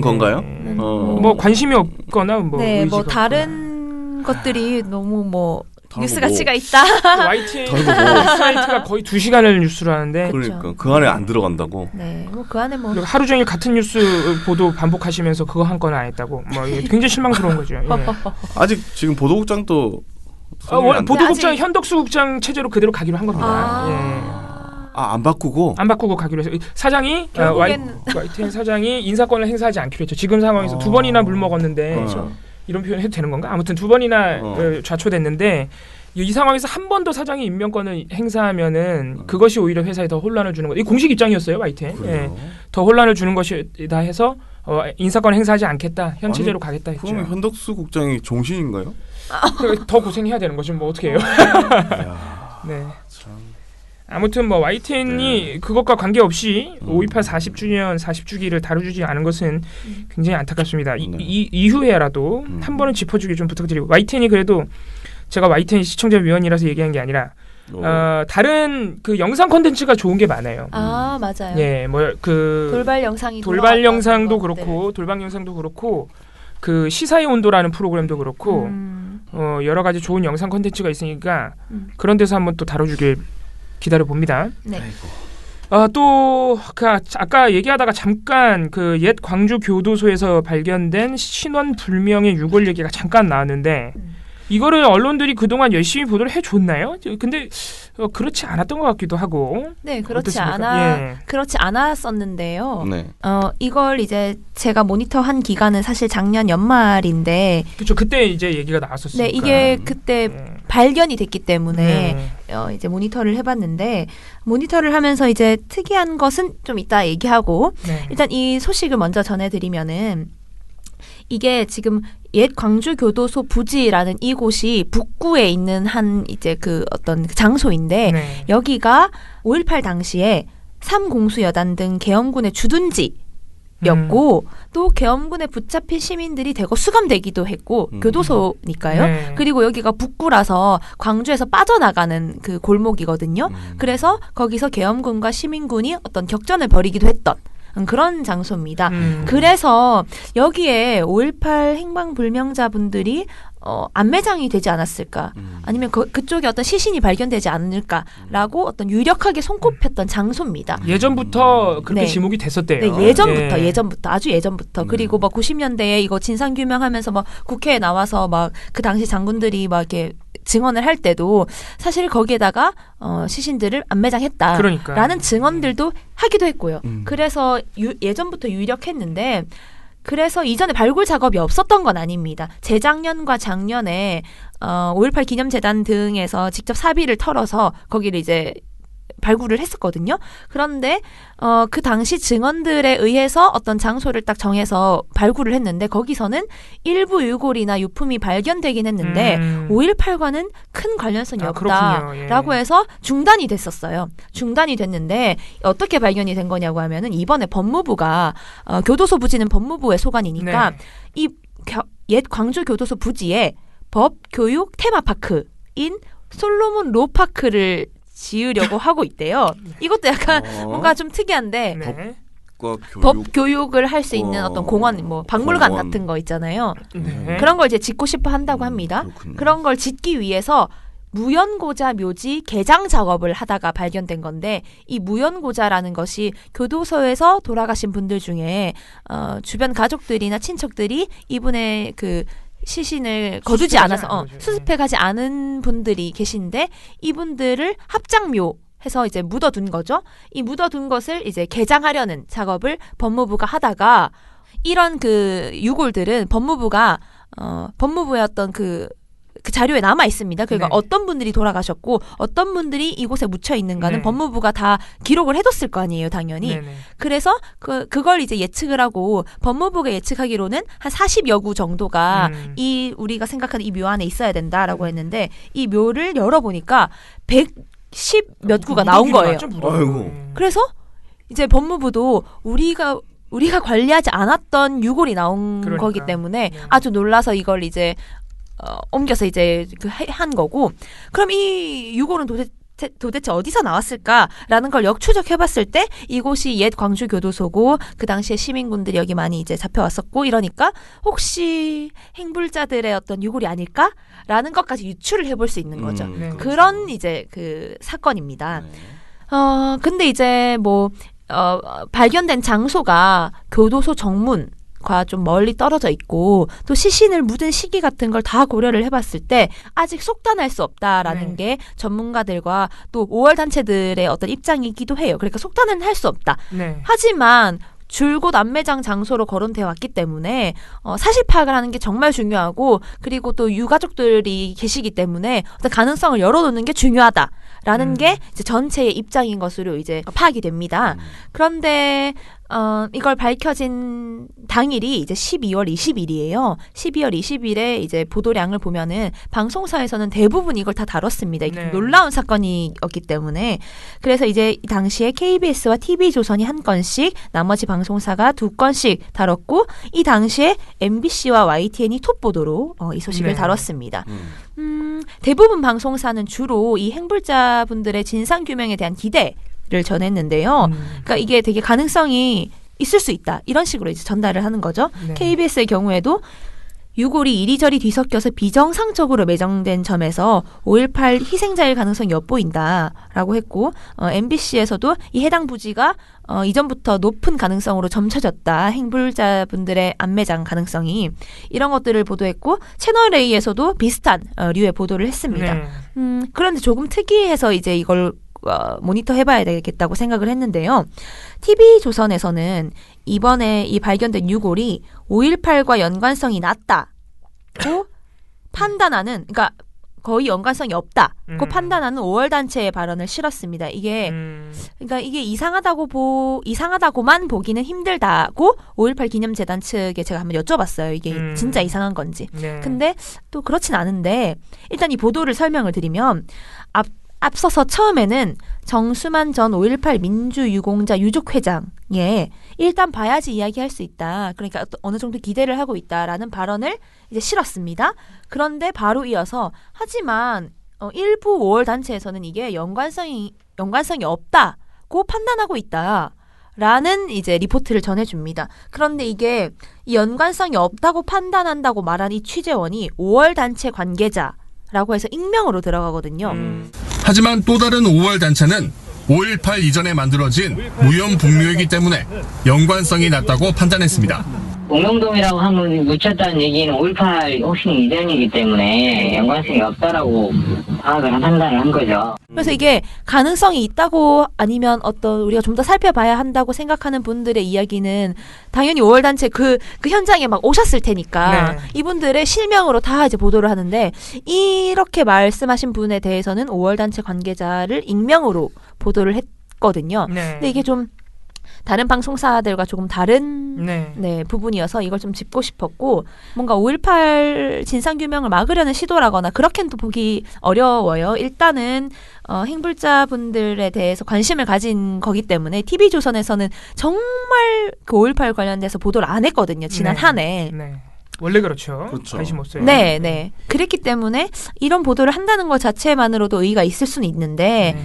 건가요? 뭐 관심이 없거나 뭐 네, 의지가 뭐 다른 것들이 너무 뭐 뉴스 가치가 있다. YTN 뉴스나이트가 거의 2시간을 뉴스를 하는데 그러니까 그 안에 안 들어간다고. 네, 뭐 그 안에 뭐 그리고 하루 종일 같은 뉴스 보도 반복하시면서 그거 한 건 안 했다고. 뭐 굉장히 실망스러운 거죠. 예. 아직 지금 보도국장도 원래 보도국장 아직... 현덕수 국장 체제로 그대로 가기로 한 겁니다. 안 바꾸고? 안 바꾸고 가기로 해서 사장이 YTN 사장이 인사권을 행사하지 않기로 했죠. 지금 상황에서 2번이나 물 먹었는데 이런 표현 해도 되는 건가? 아무튼 2번이나 좌초됐는데 이 상황에서 한 번 더 사장이 임명권을 행사하면은 그것이 오히려 회사에 더 혼란을 주는 거. 이 공식 입장이었어요, YTN. 예. 더 혼란을 주는 것이다 해서 인사권 행사하지 않겠다. 현 체제로 가겠다 했죠. 그럼 현덕수 국장이 종신인가요? 더 고생해야 되는 거죠. 뭐 어떻게 해요? 네. 아무튼 뭐 YTN이 그것과 관계없이 5.18 40주년 40주기를 다뤄주지 않은 것은 굉장히 안타깝습니다. 이후에라도 한 번은 짚어주기 좀 부탁드리고 YTN이 그래도 제가 YTN 시청자위원이라서 얘기한 게 아니라 다른 그 영상 콘텐츠가 좋은 게 많아요. 맞아요. 예, 뭐 그 돌발 영상도 그렇고 돌발 영상도 그렇고 그 시사의 온도라는 프로그램도 그렇고 여러 가지 좋은 영상 콘텐츠가 있으니까 그런 데서 한번 또 다뤄주길 기다려 봅니다. 네. 또 아까 얘기하다가 잠깐 그 옛 광주 교도소에서 발견된 신원 불명의 유골 얘기가 잠깐 나왔는데 이거를 언론들이 그동안 열심히 보도를 해줬나요? 근데 그렇지 않았던 것 같기도 하고. 네, 그렇지 않았었는데요. 네. 이걸 이제 제가 모니터한 기간은 사실 작년 연말인데. 그렇죠. 그때 이제 얘기가 나왔었으니까. 네, 이게 그때 발견이 됐기 때문에 이제 모니터를 해봤는데 모니터를 하면서 이제 특이한 것은 좀 이따 얘기하고 일단 이 소식을 먼저 전해드리면은. 이게 지금 옛 광주 교도소 부지라는 이곳이 북구에 있는 한 이제 그 어떤 장소인데 여기가 5.18 당시에 삼공수여단 등 계엄군의 주둔지였고 또 계엄군에 붙잡힌 시민들이 대거 수감되기도 했고 교도소니까요. 그리고 여기가 북구라서 광주에서 빠져나가는 그 골목이거든요. 그래서 거기서 계엄군과 시민군이 어떤 격전을 벌이기도 했던 그런 장소입니다. 그래서 여기에 5.18 행방불명자분들이 안매장이 되지 않았을까 아니면 그쪽에 어떤 시신이 발견되지 않을까라고 어떤 유력하게 손꼽혔던 장소입니다. 예전부터 그렇게 지목이 됐었대요. 네, 예전부터 아주 예전부터 그리고 뭐 90년대에 이거 진상규명하면서 뭐 국회에 나와서 막 그 당시 장군들이 막 이렇게 증언을 할 때도 사실 거기에다가 시신들을 안매장했다라는 증언들도 하기도 했고요. 그래서 예전부터 유력했는데 그래서 이전에 발굴 작업이 없었던 건 아닙니다. 재작년과 작년에 5.18 기념재단 등에서 직접 사비를 털어서 거기를 이제 발굴을 했었거든요. 그런데 그 당시 증언들에 의해서 어떤 장소를 딱 정해서 발굴을 했는데 거기서는 일부 유골이나 유품이 발견되긴 했는데 5.18과는 큰 관련성이 없다라고 해서 중단이 됐었어요. 중단이 됐는데 어떻게 발견이 된 거냐고 하면은 이번에 법무부가 교도소 부지는 법무부의 소관이니까 이 옛 광주 교도소 부지에 법, 교육, 테마파크인 솔로몬 로파크를 지으려고 하고 있대요. 이것도 약간 뭔가 좀 특이한데 네. 법 교육을 할 수 있는 어떤 공원, 뭐 박물관 같은 거 있잖아요. 네. 그런 걸 이제 짓고 싶어 한다고 합니다. 그렇군요. 그런 걸 짓기 위해서 무연고자 묘지 개장 작업을 하다가 발견된 건데 이 무연고자라는 것이 교도소에서 돌아가신 분들 중에 주변 가족들이나 친척들이 이분의 그 시신을 거두지 않아서 수습해가지 않은 분들이 계신데 이분들을 합장묘 해서 이제 묻어둔 거죠. 이 묻어둔 것을 이제 개장하려는 작업을 법무부가 하다가 이런 그 유골들은 법무부가 법무부의 어떤 그 자료에 남아 있습니다. 그러니까 네. 어떤 분들이 돌아가셨고 어떤 분들이 이곳에 묻혀 있는가는 네. 법무부가 다 기록을 해뒀을 거 아니에요, 당연히. 네네. 그래서 그걸 이제 예측을 하고 법무부가 예측하기로는 한 40여 구 정도가 이 우리가 생각하는 이 묘 안에 있어야 된다라고 했는데 이 묘를 열어보니까 110 몇 구가 나온 거예요. 아이고. 그래서 이제 법무부도 우리가 관리하지 않았던 유골이 나온 그러니까. 거기 때문에 네. 아주 놀라서 이걸 이제 옮겨서 이제 한 거고 그럼 이 유골은 도대체 어디서 나왔을까라는 걸 역추적해봤을 때 이곳이 옛 광주교도소고 그 당시에 시민군들이 여기 많이 이제 잡혀왔었고 이러니까 혹시 행불자들의 어떤 유골이 아닐까라는 것까지 유추를 해볼 수 있는 거죠. 네. 그런 이제 그 사건입니다. 네. 근데 이제 뭐 발견된 장소가 교도소 정문 과 좀 멀리 떨어져 있고 또 시신을 묻은 시기 같은 걸 다 고려를 해봤을 때 아직 속단할 수 없다라는 네. 게 전문가들과 또 5월 단체들의 어떤 입장이기도 해요. 그러니까 속단은 할 수 없다. 네. 하지만 줄곧 안매장 장소로 거론되어 왔기 때문에 사실 파악을 하는 게 정말 중요하고 그리고 또 유가족들이 계시기 때문에 어떤 가능성을 열어놓는 게 중요하다라는 게 이제 전체의 입장인 것으로 이제 파악이 됩니다. 그런데 이걸 밝혀진 당일이 이제 12월 20일이에요. 12월 20일에 이제 보도량을 보면은 방송사에서는 대부분 이걸 다 다뤘습니다. 이게 네. 놀라운 사건이었기 때문에. 그래서 이제 이 당시에 KBS와 TV조선이 한 건씩, 나머지 방송사가 2건씩 다뤘고, 이 당시에 MBC와 YTN이 톱보도로 이 소식을 네. 다뤘습니다. 대부분 방송사는 주로 이 행불자분들의 진상규명에 대한 기대를 전했는데요. 그러니까 이게 되게 가능성이 있을 수 있다. 이런 식으로 이제 전달을 하는 거죠. 네. KBS의 경우에도 유골이 이리저리 뒤섞여서 비정상적으로 매정된 점에서 5.18 희생자일 가능성이 엿보인다라고 했고 MBC에서도 이 해당 부지가 이전부터 높은 가능성으로 점쳐졌다. 행불자분들의 안매장 가능성이 이런 것들을 보도했고 채널A에서도 비슷한 류의 보도를 했습니다. 네. 그런데 조금 특이해서 이제 이걸 모니터 해봐야 되겠다고 생각을 했는데요. TV조선에서는 이번에 이 발견된 유골이 5.18과 연관성이 낮다고 판단하는, 그러니까 거의 연관성이 없다고 판단하는 5월 단체의 발언을 실었습니다. 이게 그러니까 이게 이상하다고만 보기는 힘들다고 5.18 기념재단 측에 제가 한번 여쭤봤어요. 이게 진짜 이상한 건지. 네. 근데 또 그렇진 않은데 일단 이 보도를 설명을 드리면 앞서서 처음에는 정수만 전 5.18 민주유공자 유족회장에 일단 봐야지 이야기할 수 있다. 그러니까 어느 정도 기대를 하고 있다라는 발언을 이제 실었습니다. 그런데 바로 이어서 하지만 일부 5월 단체에서는 이게 연관성이 없다고 판단하고 있다. 라는 이제 리포트를 전해줍니다. 그런데 이게 이 연관성이 없다고 판단한다고 말한 이 취재원이 5월 단체 관계자라고 해서 익명으로 들어가거든요. 하지만 또 다른 5월 단체는 5.18 이전에 만들어진 무연북묘이기 때문에 연관성이 낮다고 판단했습니다. 옥룡동이라고 하면 묻혔다는 얘기는 5.18 훨씬 이전이기 때문에 연관성이 없다라고 파악을 판단을 한 거죠. 그래서 이게 가능성이 있다고 아니면 어떤 우리가 좀 더 살펴봐야 한다고 생각하는 분들의 이야기는 당연히 5월 단체 그 현장에 막 오셨을 테니까 네. 이분들의 실명으로 다 이제 보도를 하는데 이렇게 말씀하신 분에 대해서는 5월 단체 관계자를 익명으로 보도를 했거든요. 네. 근데 이게 좀 다른 방송사들과 조금 다른 네. 부분이어서 이걸 좀 짚고 싶었고 뭔가 5.18 진상규명을 막으려는 시도라거나 그렇게는 또 보기 어려워요. 일단은 행불자분들에 대해서 관심을 가진 거기 때문에 TV조선에서는 정말 그 5.18 관련돼서 보도를 안 했거든요. 지난 네. 한 해. 네. 원래 그렇죠. 그렇죠. 관심 없어요. 네, 네. 그랬기 때문에 이런 보도를 한다는 것 자체만으로도 의의가 있을 수는 있는데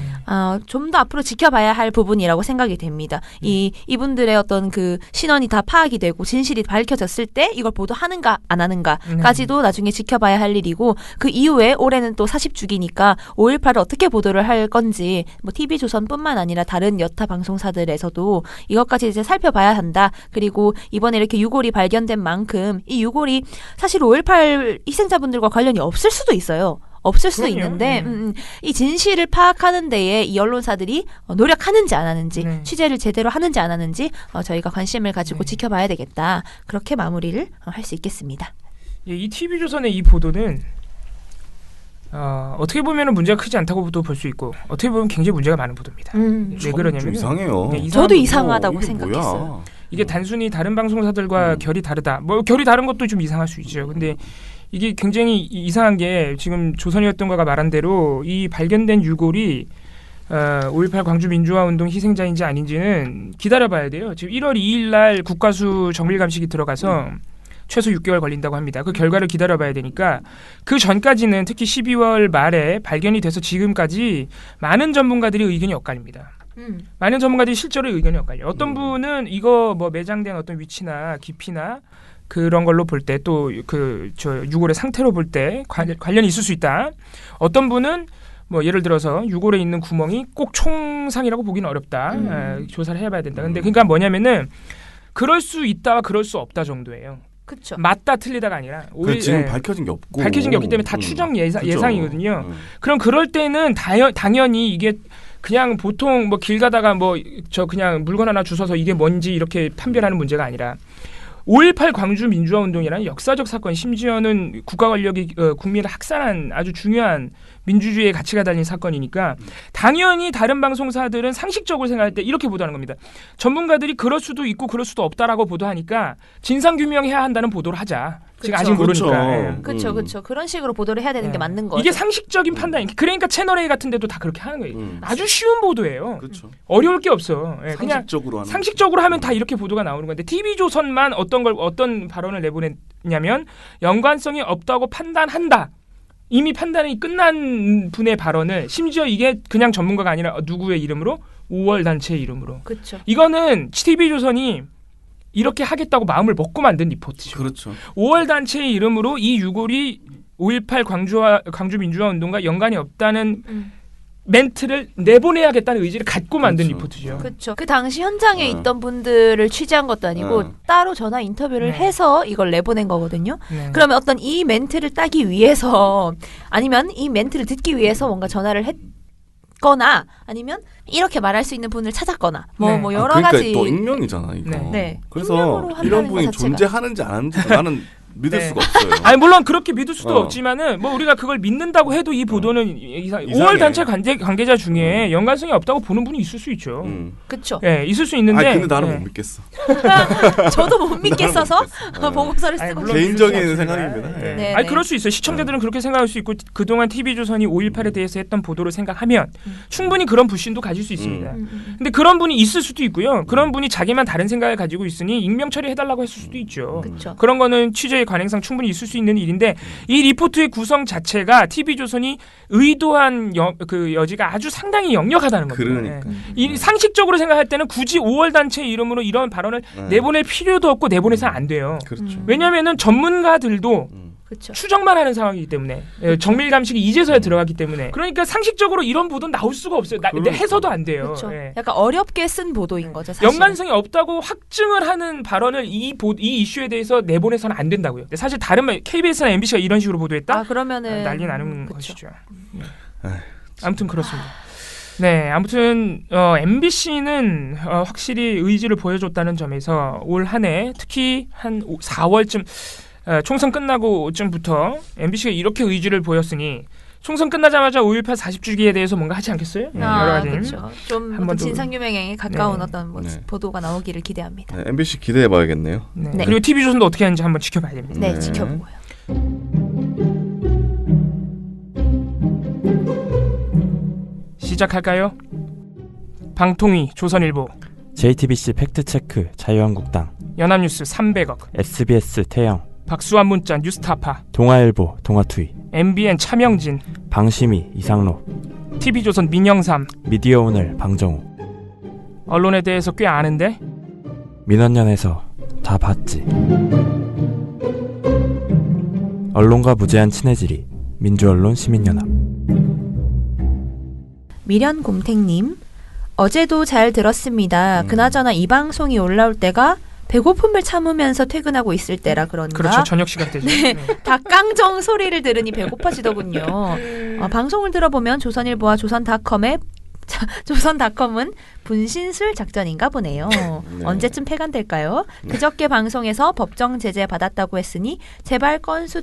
좀 더 앞으로 지켜봐야 할 부분이라고 생각이 됩니다. 이분들의 어떤 그 신원이 다 파악이 되고 진실이 밝혀졌을 때 이걸 보도하는가 안 하는가까지도 나중에 지켜봐야 할 일이고 그 이후에 올해는 또 40주기니까 5.18을 어떻게 보도를 할 건지 뭐 TV조선뿐만 아니라 다른 여타 방송사들에서도 이것까지 이제 살펴봐야 한다. 그리고 이번에 이렇게 유골이 발견된 만큼 이 유골이 사실 5.18 희생자분들과 관련이 없을 수도 있어요. 없을 수도 그럼요. 있는데 이 진실을 파악하는 데에 이 언론사들이 노력하는지 안 하는지 취재를 제대로 하는지 안 하는지 저희가 관심을 가지고 지켜봐야 되겠다. 그렇게 마무리를 할 수 있겠습니다. 예, 이 TV조선의 이 보도는 어떻게 보면 문제가 크지 않다고도 볼 수 있고 어떻게 보면 굉장히 문제가 많은 보도입니다. 왜 그러냐면 이상해요. 저도 이상하다고 생각했어요. 이게 단순히 다른 방송사들과 결이 다르다. 뭐 결이 다른 것도 좀 이상할 수 있죠. 근데 이게 굉장히 이상한 게 지금 조선이었던가가 말한 대로 이 발견된 유골이 5.18 광주민주화운동 희생자인지 아닌지는 기다려봐야 돼요. 지금 1월 2일 날 국가수 정밀감식이 들어가서 최소 6개월 걸린다고 합니다. 그 결과를 기다려봐야 되니까 그 전까지는 특히 12월 말에 발견이 돼서 지금까지 많은 전문가들이 의견이 엇갈립니다. 많은 전문가들이 실제로 의견이 엇갈려요. 어떤 분은 이거 뭐 매장된 어떤 위치나 깊이나 그런 걸로 볼 때 또 저 유골의 상태로 볼 때 관련이 있을 수 있다. 어떤 분은 뭐 예를 들어서 유골에 있는 구멍이 꼭 총상이라고 보기는 어렵다. 조사를 해봐야 된다. 근데 그러니까 뭐냐면은 그럴 수 있다와 그럴 수 없다 정도예요. 그렇죠. 맞다 틀리다가 아니라 지금 밝혀진 게 없고 밝혀진 게 없기 때문에 다 추정 예상이거든요. 그럼 그럴 때는 당연히 이게 그냥 보통 뭐 길 가다가 뭐 저 그냥 물건 하나 주워서 이게 뭔지 이렇게 판별하는 문제가 아니라 5.18 광주 민주화 운동이라는 역사적 사건, 심지어는 국가 권력이 국민을 학살한 아주 중요한 민주주의의 가치가 달린 사건이니까 당연히 다른 방송사들은 상식적으로 생각할 때 이렇게 보도하는 겁니다. 전문가들이 그럴 수도 있고 그럴 수도 없다라고 보도하니까 진상규명해야 한다는 보도를 하자. 지금 아직 모르니까. 그렇죠. 그런 식으로 보도를 해야 되는 게 맞는 거죠. 이게 상식적인 판단이에요. 그러니까 채널A 같은 데도 다 그렇게 하는 거예요. 아주 쉬운 보도예요. 그렇죠. 어려울 게 없어. 그냥 상식적으로 하면 다 이렇게 보도가 나오는 건데 TV조선만 어떤 발언을 내보냈냐면 연관성이 없다고 판단한다. 이미 판단이 끝난 분의 발언을 심지어 이게 그냥 전문가가 아니라 누구의 이름으로 5월 단체의 이름으로. 그렇죠. 이거는 TV조선이 이렇게 하겠다고 마음을 먹고 만든 리포트죠. 그렇죠. 5월 단체의 이름으로 이 유골이 5.18 광주 민주화 운동과 연관이 없다는 멘트를 내보내야겠다는 의지를 갖고 만든 리포트죠. 그렇죠. 그 당시 현장에 있던 분들을 취재한 것도 아니고 따로 전화 인터뷰를 해서 이걸 내보낸 거거든요. 그러면 어떤 이 멘트를 따기 위해서 아니면 이 멘트를 듣기 위해서 뭔가 전화를 했거나 아니면 이렇게 말할 수 있는 분을 찾았거나 뭐 여러 그러니까 가지 또 익명이잖아 이거. 네. 그래서 이런 분이 존재하는지 안 하는지 나는 믿을 수가 없어요. 아니 물론 그렇게 믿을 수도 없지만은 뭐 우리가 그걸 믿는다고 해도 이 보도는 5월 단체 관계자 중에 연관성이 없다고 보는 분이 있을 수 있죠. 그렇죠. 예, 있을 수 있는데. 근데 나는 못 믿겠어. 저도 못 믿겠어서 보고서를 쓰고 개인적인 생각입니다. 네. 아니 그럴 수 있어요. 시청자들은 그렇게 생각할 수 있고 그동안 TV조선이 5.18에 대해서 했던 보도를 생각하면 충분히 그런 불신도 가질 수 있습니다. 근데 그런 분이 있을 수도 있고요. 그런 분이 자기만 다른 생각을 가지고 있으니 익명 처리해달라고 했을 수도 있죠. 그쵸. 그런 거는 취재의 관행상 충분히 있을 수 있는 일인데 이 리포트의 구성 자체가 TV조선이 의도한 그 여지가 아주 상당히 역력하다는 겁니다. 그러니까. 이 상식적으로 생각할 때는 굳이 5월 단체 이름으로 이런 발언을 내보낼 필요도 없고 내보내서는 안 돼요. 그렇죠. 왜냐하면은 전문가들도 그쵸. 추정만 하는 상황이기 때문에 정밀 감식이 이제서야 들어가기 때문에 그러니까 상식적으로 이런 보도는 나올 수가 없어요. 해서도 안 돼요. 그렇죠. 예. 약간 어렵게 쓴 보도인 거죠. 사실. 연관성이 없다고 확증을 하는 발언을 이 이슈에 대해서 내보내서는 안 된다고요. 사실 다른 KBS나 MBC가 이런 식으로 보도했다? 그러면은 난리 나는 것이죠. 아무튼 그렇습니다. 네, 아무튼 MBC는 확실히 의지를 보여줬다는 점에서 올 한 해 특히 한 4월쯤 총선 끝나고쯤부터 MBC가 이렇게 의지를 보였으니 총선 끝나자마자 5.18 40주기에 대해서 뭔가 하지 않겠어요? 여러 가지. 그렇죠. 좀 번 더. 진상규명에 가까운 어떤 보도가 나오기를 기대합니다. MBC 기대해봐야겠네요. 네. 그리고 TV조선도 어떻게 하는지 한번 지켜봐야 됩니다. 네, 지켜보고요. 시작할까요? 방통위, 조선일보, JTBC 팩트체크, 자유한국당, 연합뉴스 300억, SBS 태영, 박수환 문자 뉴스타파, 동아일보 동아투이, MBN 차명진, 방심이 이상로, TV조선 민영삼. 미디어오늘 방정우. 언론에 대해서 꽤 아는데? 민원연에서 다 봤지. 언론과 무제한 친해지리. 민주언론 시민연합. 미련곰탱님, 어제도 잘 들었습니다. 그나저나 이 방송이 올라올 때가 배고픔을 참으면서 퇴근하고 있을 때라 그런가? 그렇죠. 저녁 시간 때죠. 네. 닭강정 소리를 들으니 배고파지더군요. 방송을 들어보면 조선일보와 조선닷컴은 분신술 작전인가 보네요. 네. 언제쯤 폐간될까요? 그저께 방송에서 법정 제재 받았다고 했으니 제발 건수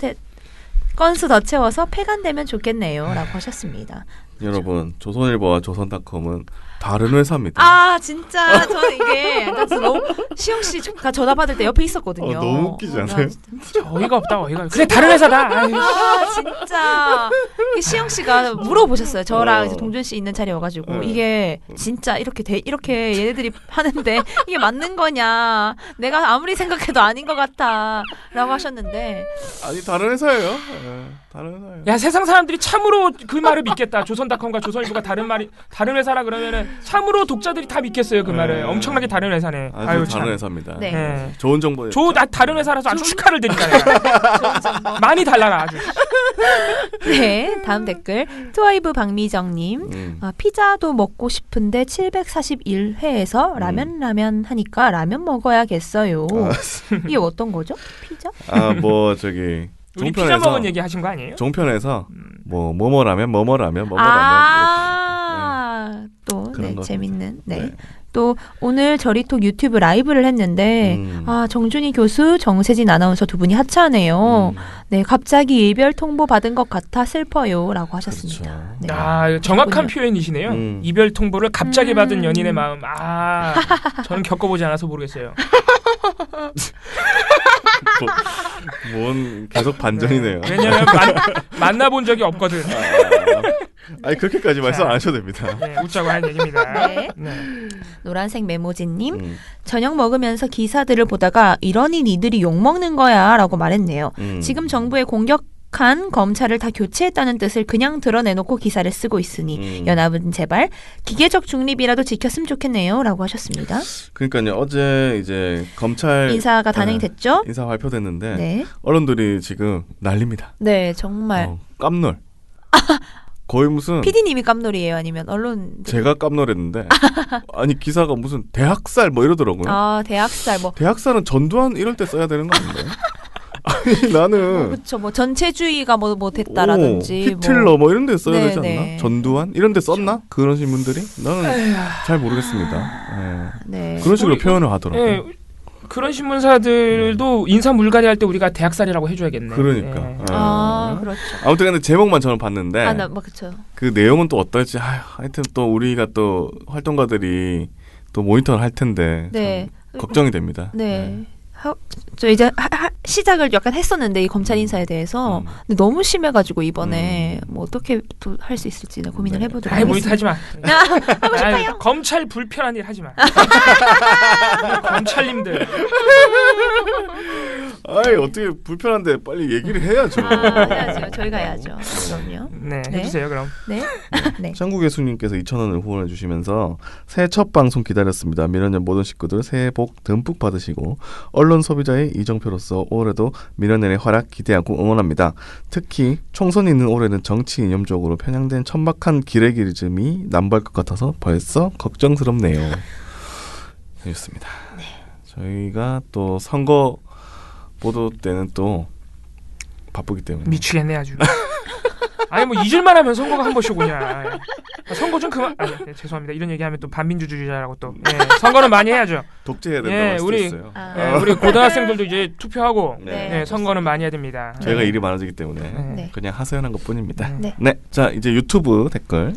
더 채워서 폐간되면 좋겠네요. 라고 하셨습니다. 여러분, 조선일보와 조선닷컴은 다른 회사입니다. 아 진짜 저는 이게 약간 너무 시영 씨가 전화 받을 때 옆에 있었거든요. 너무 웃기지 않아요? 어이가 없다. 그래 다른 회사다. 아유. 진짜 시영 씨가 물어보셨어요. 저랑 이제 동준 씨 있는 자리여가지고 네. 이게 진짜 이렇게 얘네들이 하는데 이게 맞는 거냐? 내가 아무리 생각해도 아닌 것 같아라고 하셨는데 아니 다른 회사예요. 네, 다른 회사예요. 야 세상 사람들이 참으로 그 말을 믿겠다. 조선닷컴과 조선일보가 다른 회사라 그러면은 참으로 독자들이 다 믿겠어요 그 말을. 엄청나게 다른 회사네. 아주 참. 다른 회사입니다. 네. 네. 좋은 정보. 다른 회사라서 아주 축하를 드립니다. 내가. 많이 달라라 아주. 네, 다음 댓글 트와이브 박미정님. 피자도 먹고 싶은데 741회에서 라면 하니까 라면 먹어야겠어요. 이게 어떤 거죠? 피자? 뭐 저기 우리 피자 먹은 얘기 하신 거 아니에요? 종편에서 뭐뭐라면 또 그런 네, 겁니다. 재밌는. 네. 네. 또 오늘 저리톡 유튜브 라이브를 했는데 정준희 교수, 정세진 아나운서 두 분이 하차하네요. 네, 갑자기 이별 통보 받은 것 같아 슬퍼요라고 하셨습니다. 그렇죠. 네. 정확한 표현이시네요. 이별 통보를 갑자기 받은 연인의 마음. 저는 겪어보지 않아서 모르겠어요. 뭔 계속 반전이네요. 왜냐면 만나본 적이 없거든. 아니 그렇게까지 말씀 안 하셔도 됩니다. 네, 웃자고 하는 얘기입니다. 네. 네. 노란색 메모지님, 저녁 먹으면서 기사들을 보다가 이러니 니들이 욕먹는 거야 라고 말했네요. 지금 정부의 공격한 검찰을 다 교체했다는 뜻을 그냥 드러내놓고 기사를 쓰고 있으니 연합은 제발 기계적 중립이라도 지켰으면 좋겠네요 라고 하셨습니다. 그러니까요, 어제 이제 검찰 인사가 단행됐죠? 인사 발표됐는데 네. 언론들이 지금 난립니다. 네, 정말. 깜놀. 거의 무슨 PD님이 깜놀이에요? 아니면 언론? 제가 깜놀했는데 아니 기사가 무슨 대학살 뭐 이러더라고요. 대학살 뭐. 대학살은 전두환 이럴 때 써야 되는 거 아닌가요? 아니 나는 그렇죠. 뭐 전체주의가 뭐 됐다라든지 히틀러 뭐 이런 데 써야 네, 되지 않나? 네. 전두환 이런 데 썼나? 그런 신문들이? 나는 잘 모르겠습니다. 네. 그런 식으로 표현을 하더라고요. 네, 그런 신문사들도 인사 물갈이 할 때 우리가 대학살이라고 해줘야겠네. 그러니까. 네. 그렇죠. 아무튼 근데 제목만 저는 봤는데 그렇죠. 그 내용은 또 어떨지 하여튼 또 우리가 또 활동가들이 또 모니터를 할 텐데 네. 걱정이 됩니다. 네. 저 이제 시작을 약간 했었는데 이 검찰 인사에 대해서 근데 너무 심해가지고 이번에 뭐 어떻게 또 할 수 있을지 고민을 해보도록 하겠습니다. 모니터 하지 마. 하고 싶어요. 검찰 불편한 일 하지 마. 검찰님들. 아이 어떻게 불편한데 빨리 얘기를 해야죠. 해야죠. 저희가 해야죠. 그럼요. 네, 해주세요 그럼. 네. 네. 창국예수님께서 2,000원을 후원해 주시면서 새해 첫 방송 기다렸습니다. 미련년 모든 식구들 새해 복 듬뿍 받으시고 언론 소비자의 이정표로서 올해도 미련년의 활약 기대하고 응원합니다. 특히 총선이 있는 올해는 정치 이념적으로 편향된 천박한 기레기즘이 남부할 것 같아서 벌써 걱정스럽네요. 좋습니다. 네. 저희가 또 선거 보도 때는 또 바쁘기 때문에 미치겠네 아주. 아니 뭐 잊을만 하면 선거가 한 번씩 오냐. 선거 좀 그만. 네, 죄송합니다. 이런 얘기하면 또 반민주주의자라고 또. 선거는 많이 해야죠. 독재해야 된다고 할 수도 있어요. 우리 고등학생들도 이제 투표하고 네. 선거는 많이 해야 됩니다. 저희가 일이 많아지기 때문에 그냥 하소연한 것뿐입니다. 네. 자 이제 유튜브 댓글.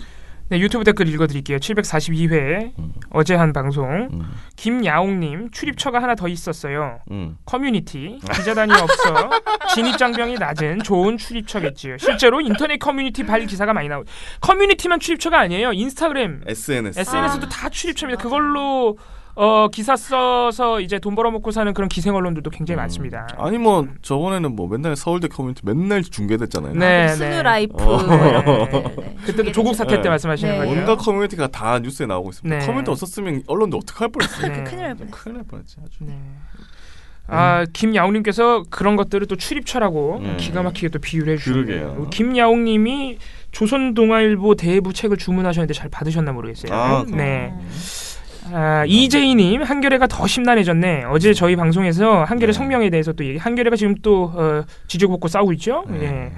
네, 유튜브 댓글 읽어드릴게요. 742회 어제 한 방송. 김야옹님 출입처가 하나 더 있었어요. 커뮤니티 기자단이 없어 진입장벽이 낮은 좋은 출입처겠지요. 실제로 인터넷 커뮤니티 발 기사가 많이 나오고 커뮤니티만 출입처가 아니에요. 인스타그램, SNS도 다 출입처입니다. 그걸로 기사 써서 이제 돈 벌어먹고 사는 그런 기생 언론들도 굉장히 많습니다. 아니 뭐 저번에는 뭐 맨날 서울대 커뮤니티 맨날 중계됐잖아요. 네, 스누라이프 그때도 조국 사태 때 말씀하시는 거죠. 온갖 커뮤니티가 다 뉴스에 나오고 있습니다. 네. 커뮤니티 없었으면 언론도 어떡할 뻔했어요. 네. 큰일 날 뻔했어요. 큰일 날 뻔했지 아주. 네. 김야옹님께서 그런 것들을 또 출입처라고 기가 막히게 또 비유를 해주시네요. 그러게요. 김야옹님이 조선동아일보 대부 책을 주문하셨는데 잘 받으셨나 모르겠어요. 네. 이재희님 한겨레가 더 심란해졌네. 어제 저희 방송에서 한겨레 성명에 대해서 또 한겨레가 지금 또 지지고 볶고 싸우고 있죠. 네.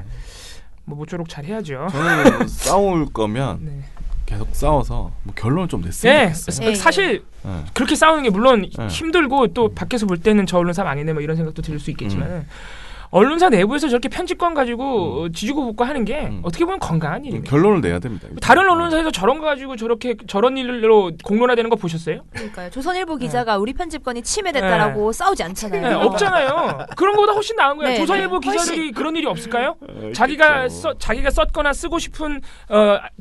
뭐 모쪼록 잘 해야죠. 저는 싸울 거면 네. 계속 싸워서 뭐 결론을 좀 냈으면 좋겠어요. 사실 그렇게 싸우는 게 물론 힘들고 또 밖에서 볼 때는 저 언론사 망했네 뭐 이런 생각도 들 수 있겠지만 언론사 내부에서 저렇게 편집권 가지고 지지고 볶고 하는 게 어떻게 보면 건강한 일입니다. 결론을 내야 됩니다. 다른 언론사에서 저런 거 가지고 저런 일로 공론화되는 거 보셨어요? 그러니까요. 조선일보 기자가 우리 편집권이 침해됐다라고 싸우지 않잖아요. 네, 없잖아요. 그런 거보다 훨씬 나은 거예요. 네, 조선일보 네, 기자들이 훨씬. 그런 일이 없을까요? 자기가 썼거나 쓰고 싶은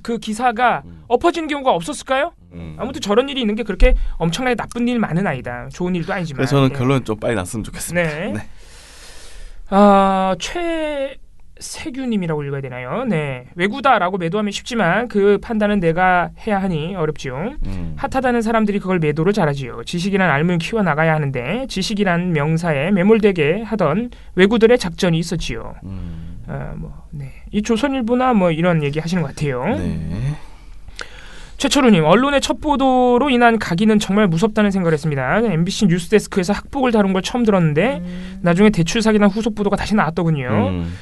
그 기사가 엎어지는 경우가 없었을까요? 아무튼 저런 일이 있는 게 그렇게 엄청나게 나쁜 일 많은 아니다. 좋은 일도 아니지만. 그래서 저는 결론 좀 빨리 났으면 좋겠습니다. 네. 최세규님이라고 읽어야 되나요? 네, 외구다라고 매도하면 쉽지만 그 판단은 내가 해야 하니 어렵지요. 핫하다는 사람들이 그걸 매도를 잘하지요. 지식이란 알을 키워 나가야 하는데 지식이란 명사에 매몰되게 하던 외구들의 작전이 있었지요. 이 조선일보나 뭐 이런 얘기 하시는 것 같아요. 네. 최철우님, 언론의 첫 보도로 인한 각인은 정말 무섭다는 생각을 했습니다. MBC 뉴스데스크에서 학폭을 다룬 걸 처음 들었는데 나중에 대출 사기나 후속 보도가 다시 나왔더군요.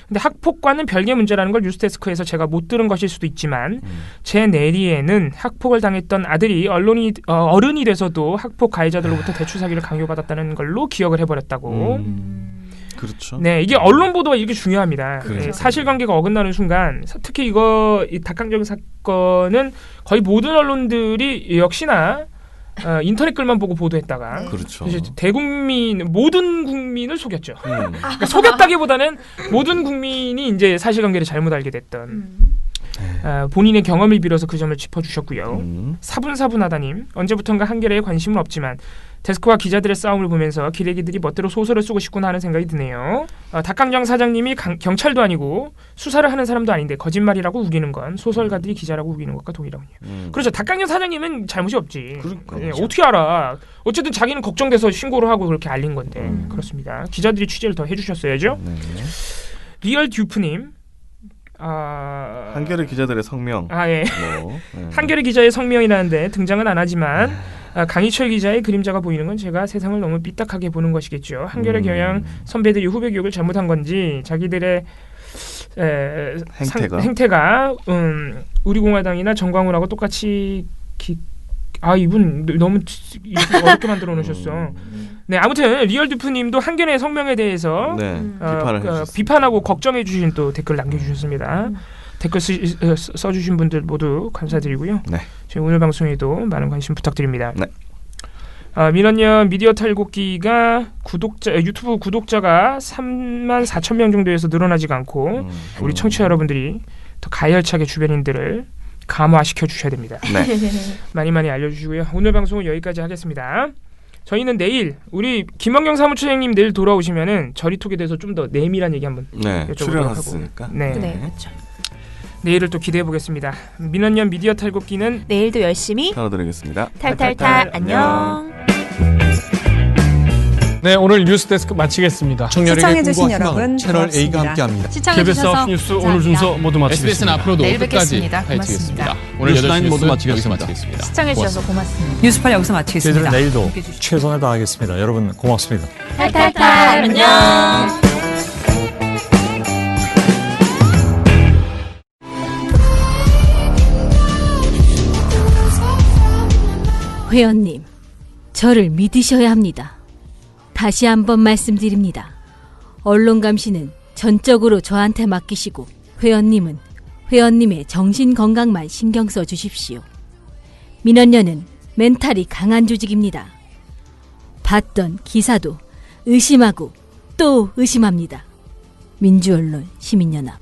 근데 학폭과는 별개 문제라는 걸 뉴스데스크에서 제가 못 들은 것일 수도 있지만 제 내리에는 학폭을 당했던 아들이 어른이 돼서도 학폭 가해자들로부터 대출 사기를 강요받았다는 걸로 기억을 해버렸다고. 그렇죠. 네, 이게 언론 보도가 이렇게 중요합니다. 그렇죠. 네, 사실관계가 어긋나는 순간, 특히 이 닭강정 사건은 거의 모든 언론들이 역시나 인터넷 글만 보고 보도했다가 그렇죠. 모든 국민을 속였죠. 그러니까 속였다기보다는 모든 국민이 이제 사실관계를 잘못 알게 됐던. 본인의 경험을 빌어서 그 점을 짚어주셨고요. 사분사분하다님, 언제부턴가 한겨레에 관심은 없지만 데스크와 기자들의 싸움을 보면서 기레기들이 멋대로 소설을 쓰고 싶구나 하는 생각이 드네요. 닭강정 사장님이 경찰도 아니고 수사를 하는 사람도 아닌데 거짓말이라고 우기는 건 소설가들이 기자라고 우기는 것과 동일하군요. 그렇죠. 닭강정 사장님은 잘못이 없지. 어떻게 알아. 어쨌든 자기는 걱정돼서 신고를 하고 그렇게 알린 건데. 그렇습니다. 기자들이 취재를 더 해주셨어야죠. 리얼 듀프님, 한겨레 기자들의 성명. 예. 한겨레 기자의 성명이라는데 등장은 안 하지만 강희철 기자의 그림자가 보이는 건 제가 세상을 너무 삐딱하게 보는 것이겠죠. 한겨레 경영 선배들이 후배 교육을 잘못한 건지 자기들의 행태가 우리공화당이나 정광훈하고 똑같이 이분 너무 어렵게 만들어 놓으셨어. 네, 아무튼 리얼 듀프님도 한겨레 성명에 대해서 비판하고 걱정해 주신 또 댓글 남겨주셨습니다. 댓글 써주신 분들 모두 감사드리고요. 네. 저희 오늘 방송에도 많은 관심 부탁드립니다. 네. 민원연 미디어 탈곡기가 유튜브 구독자가 34,000명 정도에서 늘어나지가 않고 우리 청취자 여러분들이 더 가열차게 주변인들을 감화시켜 주셔야 됩니다. 네. 많이 알려주시고요. 오늘 방송은 여기까지 하겠습니다. 저희는 내일 우리 김원경 사무처장님 내일 돌아오시면은 저리톡에 대해서 좀 더 내밀한 얘기 한번 여쭤보도록 하고. 네, 그렇죠. 내일을 또 기대해 보겠습니다. 민원연 미디어 탈곡기는 내일도 열심히 다뤄드리겠습니다. 탈탈탈 안녕. 네, 오늘 뉴스데스크 마치겠습니다. 시청해주신 여러분 채널 A가 함께합니다. KBS 뉴스 오늘 순서 모두 마치겠습니다. SBS는 앞으로도 내일 끝까지 뵙겠습니다. 파헤치겠습니다. 고맙습니다. 오늘 8시 모두 뉴스 여기서 마치겠습니다. 마치겠습니다. 시청해주셔서 고맙습니다. 뉴스파 여기서 마치겠습니다. 저희들은 내일도 최선을 다하겠습니다. 여러분 고맙습니다. 탈탈탈 안녕. 회원님, 저를 믿으셔야 합니다. 다시 한번 말씀드립니다. 언론 감시는 전적으로 저한테 맡기시고 회원님은 회원님의 정신 건강만 신경 써 주십시오. 민원연은 멘탈이 강한 조직입니다. 봤던 기사도 의심하고 또 의심합니다. 민주언론 시민연합